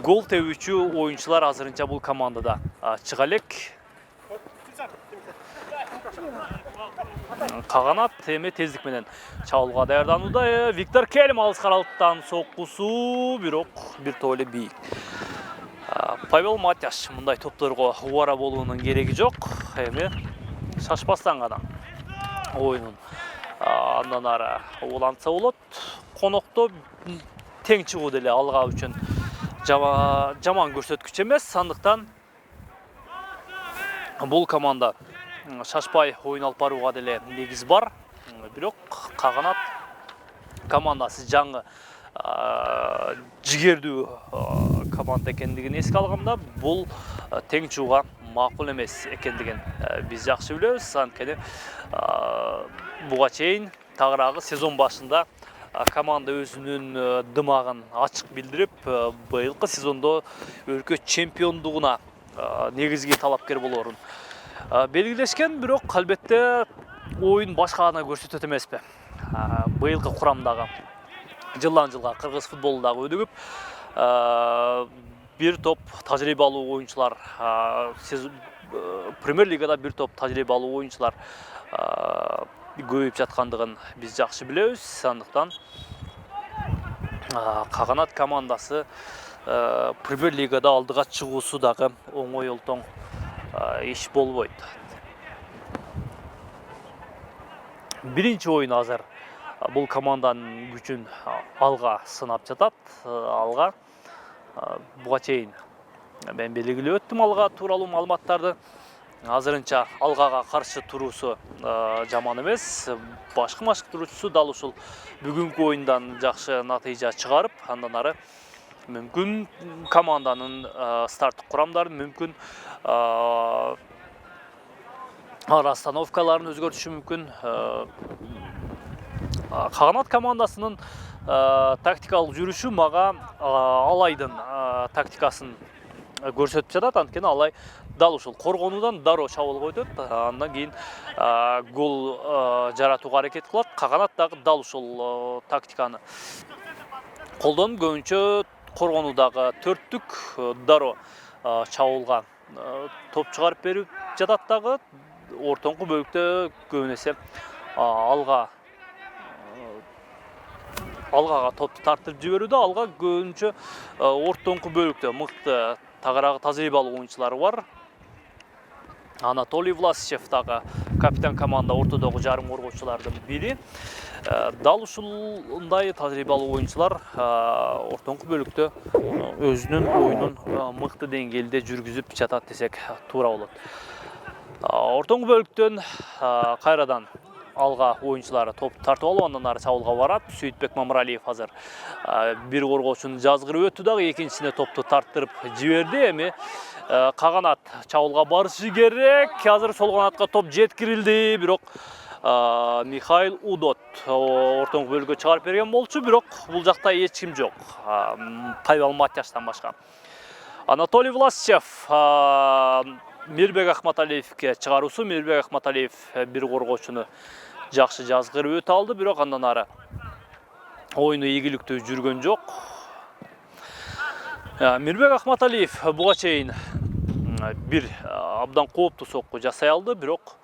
гол тебүүчү оюнчулар азырынча бул командада чыга элек. Каганат эми тездик менен чабуулга даярданууда. Виктор Келим алыс каралыктан соккусу, бирок бир топ эле бийик. Павел Матяш мындай топторго убара болуунун кереги жок. Эми шашпастан гана оюнун андан ары улантса болот. Конокто тең чыгуу деле алга үчүн жаман көрсөткүч эмес. Андыктан бул команда шашпай оюн алып барууга деле негиз бар. Бирок каганат командасы жаңы жигердүү команда экендигин эске алганда, бул тең чууга макул эмес экендигин биз жакшы билебиз. Анткени буга чейин тагыраагы сезон башында команда өзүнүн дымагын ачык билдирип, быйылкы сезондо өлкө чемпиондугуна негизги талапкер болоорун белгилешкен. Бирок албетте оюн башканы көрсөтөт эмеспи. Быйылкы курамдагы жылдан жылга кыргыз футболундагы өдүгүп бир топ тажрыйбалуу оюнчулар, премьер лигада бир топ тажрыйбалуу оюнчулар көбөйүп жаткандыгын биз жакшы билебиз. Андыктан каганат командасы премьер лигада алдыга чыгуусу дагы оңой олтоң иш болбойт. Биринчи оюн азыр бул команданын күчүн алга сынап жатат. Алга буга чейин мен белгилеп өттүм алга тууралуу маалыматтарды. Азырынча алгага каршы туруусу жаман эмес. Башкы машыктыруучусу дал ушул бүгүнкү оюндан жакшы натыйжа чыгарып, андан ары мүмкүн команданын старттык курамдарын, мүмкүн расстановкаларын өзгөртүшү мүмкүн. Каганат командасынын тактикалык жүрүшү мага Алайдын тактикасын көрсөтүп жатат. Анткени Алай дал ушул коргонуудан дароо чабуулга өтөт, андан кийин гол жаратууга аракет кылат. Каганат дагы дал ушул тактиканы колдонуп, көбүнчө коргонуудагы төрттүк дароо чабуулга топ чыгарып берип жатат дагы. Ортоңку бөлүктө көбүн эсе алгага топту тартып жиберүүдө. Алга көбүнчө ортоңку бөлүктө мыкты тагыраагы тажрыйбалуу оюнчулары бар. Анатолий Власичев дагы капитан команда ортодогу жарым коргоочулардын бири. Дал ушундай тажрыйбалуу оюнчулар ортоңку бөлүктө өзүнүн оюнун мыкты деңгээлде жүргүзүп жатат десек туура болот. Ортоңку бөлүктөн кайрадан алга оюнчулары топ тартып алып, андан ары чабуулга барат. Сүйтбек Мамыралиев азыр бир коргоочуну жазгырып өттү дагы, экинчисине топту тарттырып жиберди. Эми каганат чабуулга барышы керек. Азыр сол канатка топ жеткирилди, бирок Михаил Удот ортоңку бөлүккө чыгарып берген болчу, бирок бул жакта эч ким жок. Павел Матяштан башка. Анатолий Власичев Мирбек Ахматалиевке чыгаруусу. Мирбек Ахматалиев бир коргоочуну жакшы жазгырып өтө алды, бирок андан ары оюну ийгиликтүү жүргөн жок. Мирбек Ахматалиев буга чейин бир абдан кооптуу сокку жасай алды, бирок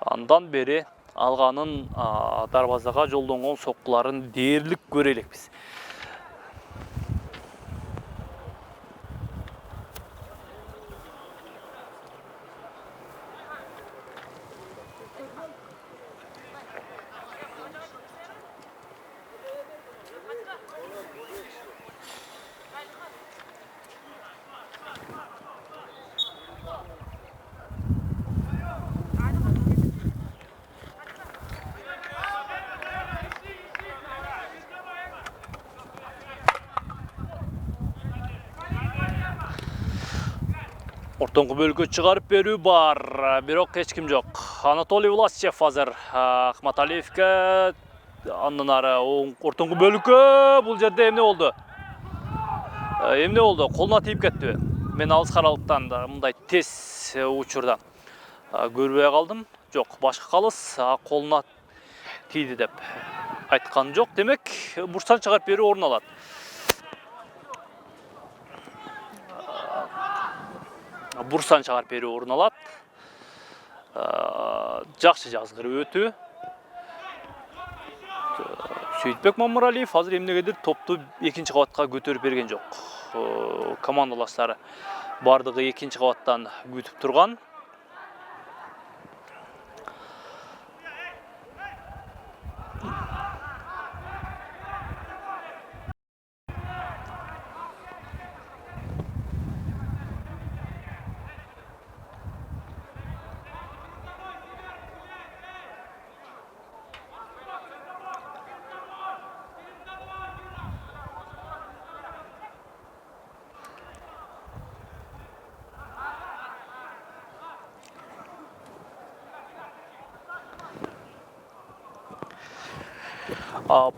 андан бери алганын дарбазага жолдонгон соккуларын дээрлик көрө элекпиз. Ортоңку бөлүккө чыгарып берүү бар, бирок эч ким жок. Анатолий Власчев азыр Ахматалиевке, андан ары ортоңку бөлүккө бул жерде эмне болду? Эмне болду? Колуна тийип кетти. Мен алыс каралыктан мындай тез учурда көрбөй калдым. Жок, башка калыс колуна тийди деп айткан жок. Демек, бурчтан чыгарып берүү орун алат. Бурчтан чыгарып берүү орун алат. Жакшы жазгырып өтүү. Сөйтбек Мамыралиев азыр эмнегедир топту экинчи кабатка көтөрүп берген жок. Командалаштары бардыгы экинчи кабаттан күтүп турган.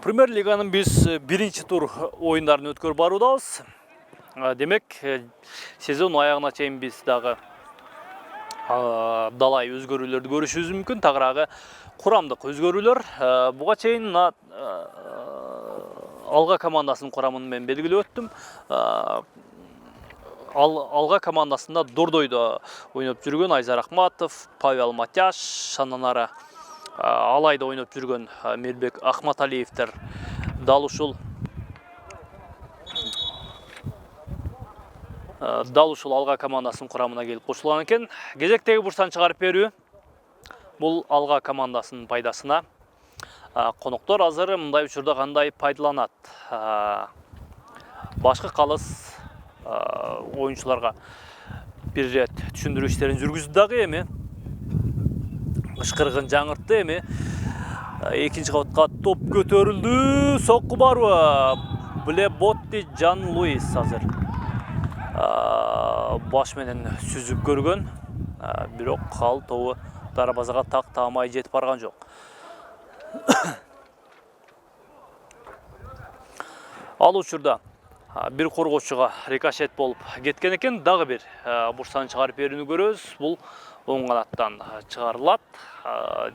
Премьер лиганын биз биринчи тур оюндарын өткөрүп баруудабыз. Демек, сезон аягына чейин биз дагы далай өзгөрүүлөрдү көрүшүбүз мүмкүн. Тагыраагы курамдык өзгөрүүлөр. Буга чейин Алга командасынын курамын мен белгилеп өттүм. Алга командасында Дордойдо ойноп жүргөн Айзар Акматов, Павел Матяш, андан ары Алайда ойноп жүргөн Мирбек Ахматалиевтер дал ушул Алга командасынын курамына келип кошулган экен. Кезектеги бурчтан чыгарып берүү бул Алга командасынын пайдасына. Коноктор азыр мындай учурда кандай пайдаланат? Башкы калыс оюнчуларга бир рет түшүндүрүү иштерин жүргүздү дагы эми. Ышкырыгын жаңыртты эми. Экинчи кабатка топ көтөрүлдү. Сокку барбы? Блеботти Жан Луис азыр баш менен сүзүп көргөн. Бирок ал тобу дарбазага так таамай жетип барган жок. Ал учурда бир коргоочуга рикошет болуп кеткен экен. Дагы бир бурчтан чыгарып берүүнү көрөбүз. Бул оң канаттан чыгарылат.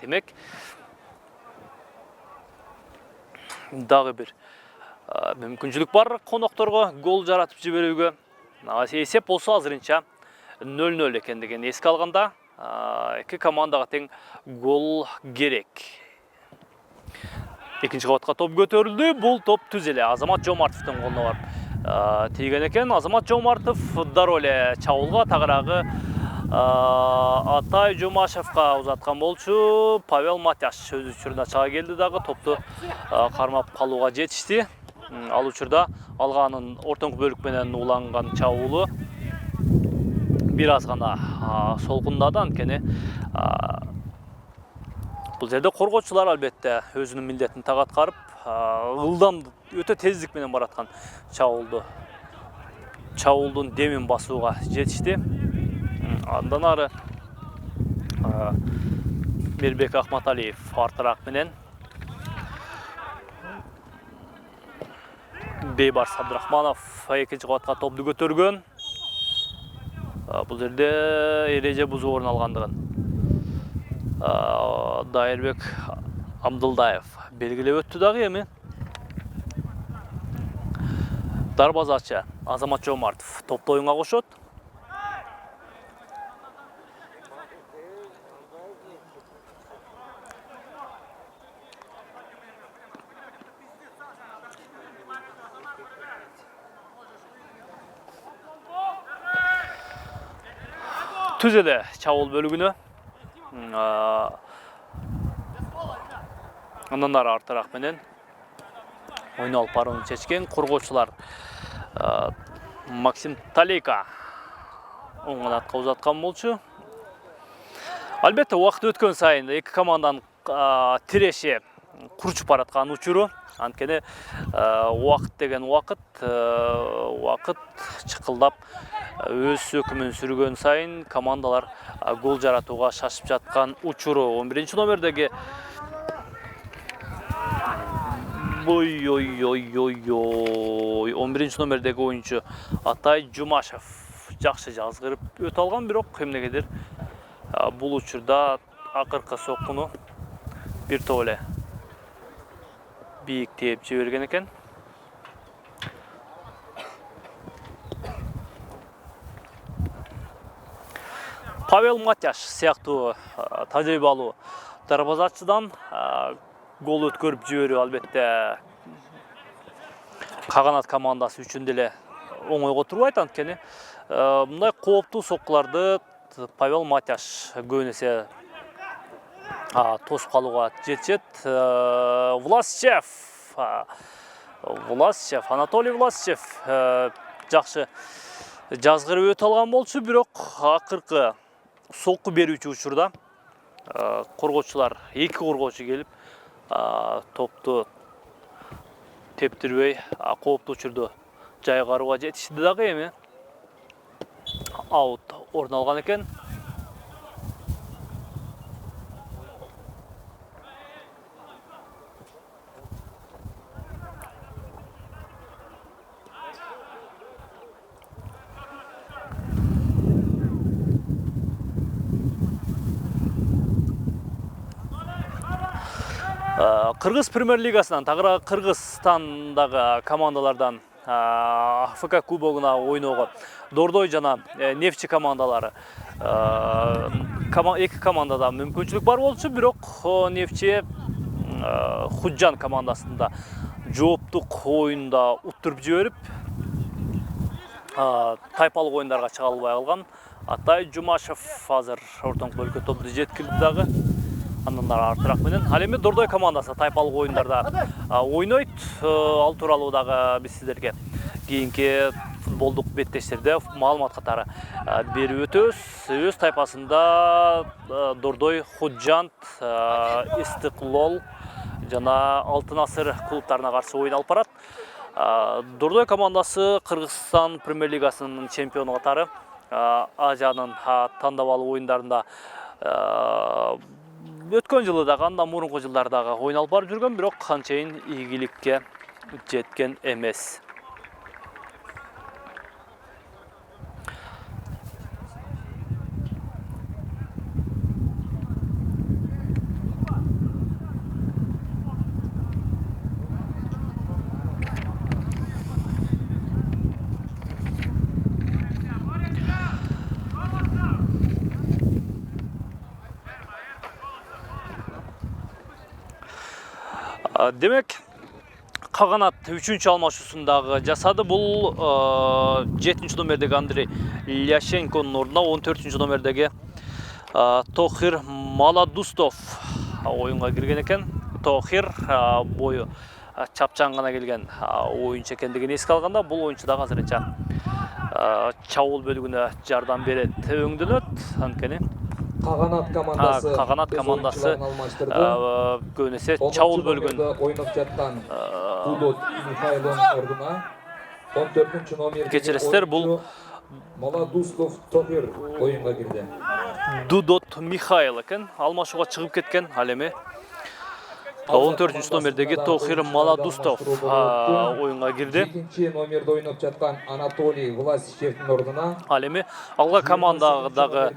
Демек, дагы бир мүмкүнчүлүк бар конокторго гол жаратып жиберүүгө. Эсеп болсо азырынча 0-0 экендигин эске алганда, эки командага тең гол керек. Экинчи кабатка топ көтөрүлдү. Бул топ түз эле Азамат Жомартовдун колуна барып тийген экен. Азамат Жомартов дароо эле чабуулга тагыраагы Атай Жумашевка узаткан болчу. Павел Матяш өз учурунда чыга келди дагы топту кармап калууга жетишти. Ал учурда Алганын ортоңку бөлүк менен уланган чабуулу бир аз гана солкундады. Анткени бул жерде коргоочулар албетте өзүнүн милдетин так аткарып, ылдам өтө тездик менен бараткан чабуулдун демин басууга жетишти. Андан ары Мирбек Ахматалиев артыраак менен Бейбарс Абдрахманов экинчи кабатка топту көтөргөн. Бул жерде эреже бузуу орун алгандыгын Дайырбек Абдылдаев белгилеп өттү дагы эми. Дарбазачы Азамат Жомартов топту оюнга кошот. Түз эле чабуул бөлүгүнө. Андан ары артыраак менен ойно алып барууну чечкен коргоочулар Максим Талейка оң канатка узаткан болчу. Албетте убакыт өткөн сайын эки команданын тиреши курчуп бараткан учуру. Анткени убакыт деген убакыт чыкылдап өз өкімін сүрген сайын командалар гол жаратуға шашып жатқан учуру. 11 номердегі 11 номердегі ойынчы Атай Жумашев жақсы жазғырып өт алған, бирок кемнегедир бул учурда акыркы соккуну бир толе бийик тээп жиберген экен. Павел Матяш сыяктуу тажрыйбалуу дарбазачыдан гол өткөрүп жиберүү албетте Каганат командасы үчүн деле оңойго турбайт, анткени мындай кооптуу соккуларды Павел Матяш көбүнесе тосуп калууга жетишет. Анатолий Власчев жакшы жазгырып өтө алган болчу, бирок акыркы сокку берүүчү учурда коргоочулар, эки коргоочу келип топту тептирбей кооптуу учурду жайгарууга жетишти дагы. Эми аут орун алган экен. Кыргыз премьер-лигасынан, тагыра Кыргызстандагы командалардан АФК кубогуна ойноого Дордой жана Нефчи командалары эки командада мүмкүнчүлүк бар болчу, бирок Нефчи Худжан командасында жооптук оюнда уттуруп жиберип тайпалык оюндарга чыга албай калган. Атай Жумашев азыр ортоңку бөлүккө топту жеткирди дагы. Андан артыраак менен ал эми Дордой командасы тайпалык оюндарда ойнойт. Ал тууралуу дагы биз сиздерге кийинки футболдук беттештерде маалымат катары берип өтөбүз. Өз тайпасында Дордой, Худжант, Истиклол жана Алтын Асыр клубтарына каршы оюн алып барат. Дордой командасы Кыргызстан премьер-лигасынын чемпиону катары Азиянын тандабалуу оюндарында өткөн жылы дагы, андан мурунку жылдардагы оюн алып барып жүргөн, бирок канчайын ийгиликке жеткен эмес. Демек, Каганат 3-чү алмашуусундагы жасады. Бул 7-чү номердеги Андрей Ляшенконун ордуна 14-чү номердеги Тохир Маладустов оюнга кирген экен. Тохир бою чапчан гана келген оюнчу экендигин эске алганда, бул оюнчу дагы азырынча чабуул бөлүгүнө жардам берет, өңдөнөт. Анткени Каганат командасы көбүнесе чабуул бөлгөн ойноп жаткан Дудот Михайловдун ордуна 14-чү номердеги кечиресиздер, бул Маладустов Тохир оюнга кирди. Дудот Михайл экен, алмашууга чыгып кеткен. Ал эми 14-чү номердеги Тохир Маладустов оюнга кирди. 2-чи номерде ойноп жаткан Анатолий Власичевдин ордуна Ал эми алга командадагы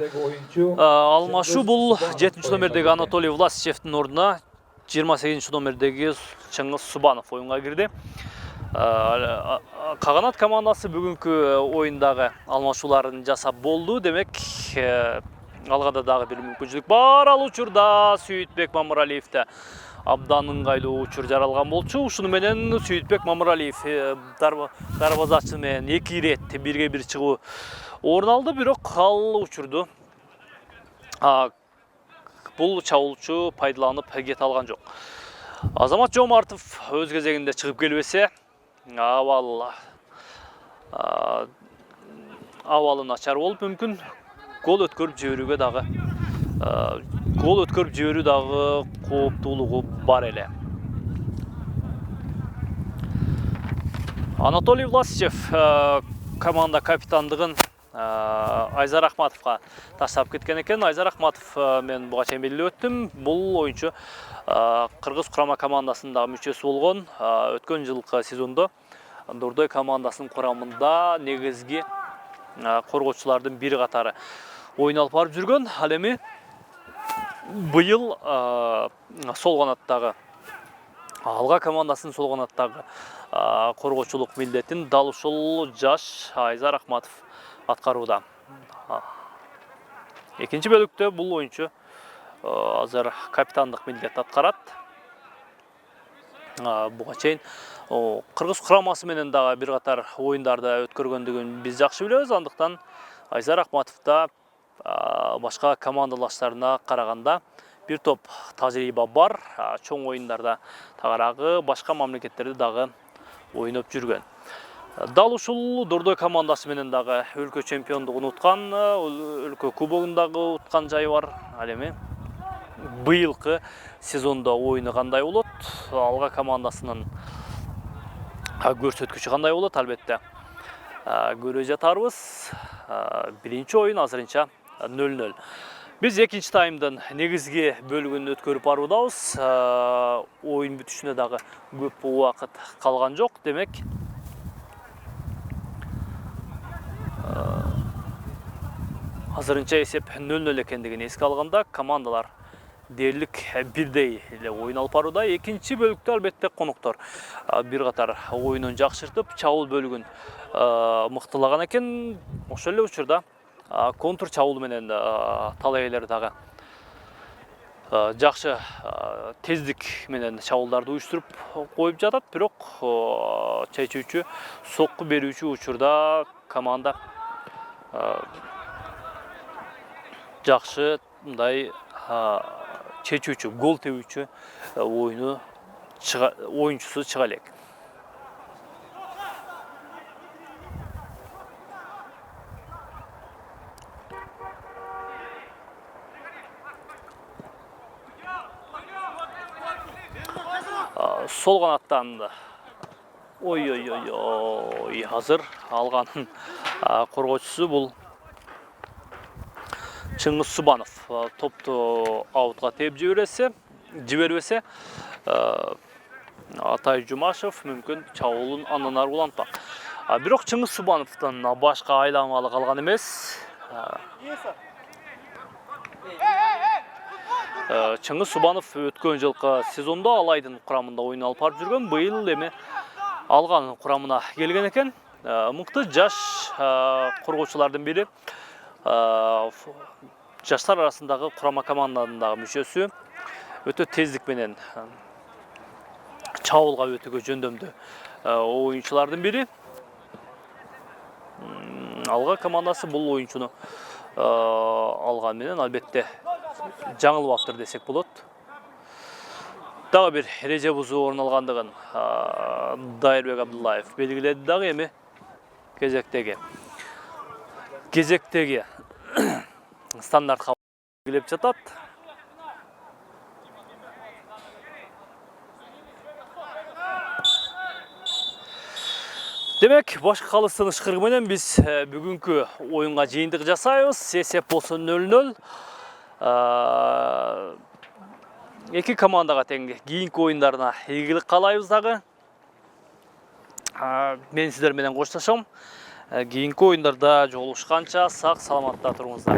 алмашуу бул 7-чү номердеги Анатолий Власичевдин ордуна 28-чү номердеги Чыңгыз Субанов оюнга кирди. Каганат командасы бүгүнкү оюндагы алмашууларын жасап болду. Демек, алгада дагы бир мүмкүнчүлүк бар. Ал учурда Сүйүтбек Мамыралиевде абдан ыңгайлуу учур жаралган болчу. Ушуну менен Сүйүтбек Мамыралиев дарбазачы менен 2 ирет бирге бир чыгуу орун алды, бирок ал учурду бул чабуулчу пайдаланып кете алган жок. Азамат Жомартов өз кезегинде чыгып келбесе, абалы начар болуп мүмкүн гол өткөрүп жиберүүгө дагы кооптуулугу бар эле. Анатолий Власичев команда капитандыгын Айзар Ахматовқа таштап кеткен екен. Айзар Ахматов мен бұға чейин белгилеп өттім. Бұл ойыншы Қырғыз құрама командасындағы мүшесі болған. Өткен жылғы сезонда Дордой командасының құрамында негізгі қорғаушылардың бiri қатары ойын алып барып жүрген. Ал эми быйыл сол қанаттағы Алға командасының сол қанаттағы қорғаушылық милдетін дал ушул жаш Айзар Ахматов атқаруда. Екінші бөлікте бұл ойыншы азыр капитандық милдет атқарат. Бұға чейин Қырғыз құрамасы менен дагы бир катар ойындарда өткөргөндүгүн биз жакшы билебиз. Андыктан Айзар Ахматовда башка командалаштарына караганда бир топ тажрыйба бар. Чоң ойындарда тагыраагы башка мамлекеттерде дагы ойноп жүргөн. Дал ушул Дордой командасы менен дагы өлкө чемпиондугун уткан, өлкө кубогундагы уткан жайы бар. Ал эми быйылкы сезондо ойыны кандай болот? Алга командасынын көрсөткүчү кандай болот? Албетте көрө жатарбыз. Биринчи oyun азырынча 0-0. Biz экинчи таймдын негизги бөлүгүн өткөрүп баруудабыз. Oyun бүтүшүнө дагы көп убакыт калган жок. Демек, азырынча эсеп 0-0 экендигин эске алганда командалар дээрлик бирдей эле oyun алып барууда. Экинчи бөлүктө албетте коноктор бир катар oyunун жакшыртып, чабуул бөлүгүн мыктылаган экен. Ошол эле учурда контур чабуул менен талайылар дагы жакшы тездик менен чабуулдарды уюштуруп коюп жатат. Бирок чечүүчү, сокку берүүчү учурда команда жакшы мындай чечүүчү, гол тебүүчү оюнчусу чыга элек. Сол канаттан азыр алганын коргоочусу бул Чыңгыз Субанов. Топту аутка тээп жибербесе Атай Жумашев мүмкүн чабуулун андан ары улантпак. Бирок Чыңгыз Субановдон башка айламалы калган эмес. Чыңгыз Субанов өткөн жылкы сезондо Алайдын курамында ойун алып барып жүргөн. Быйыл эми Алганын курамына келген экен. Мыкты жаш коргоочулардын бири. Жаштар арасындагы курама командасындагы мүчөсү. Өтө тездик менен чабуулга өтөгө жөндөмдүү оюнчулардын бири. Алга командасы бул оюнчуну алган менен албетте жаңылып десек болот. Дагы бир эреже бузуу орун алгандыгын Дайырбек Абдуллаев белгиледи дагы. Эми кезектеги стандартка белгилеп жатат. Демек, башка калыстын ышкырыгы менен биз бүгүнкү оюнга жыйынтык жасайбыз. Эсеп болсо 0-0. Эки командага тең. Кийинки оюндарына ийгилик каалайбыз дагы. Мен сиздер менен коштошом. Кийинки оюндарда жолугушканча сак саламатта туруңуздар.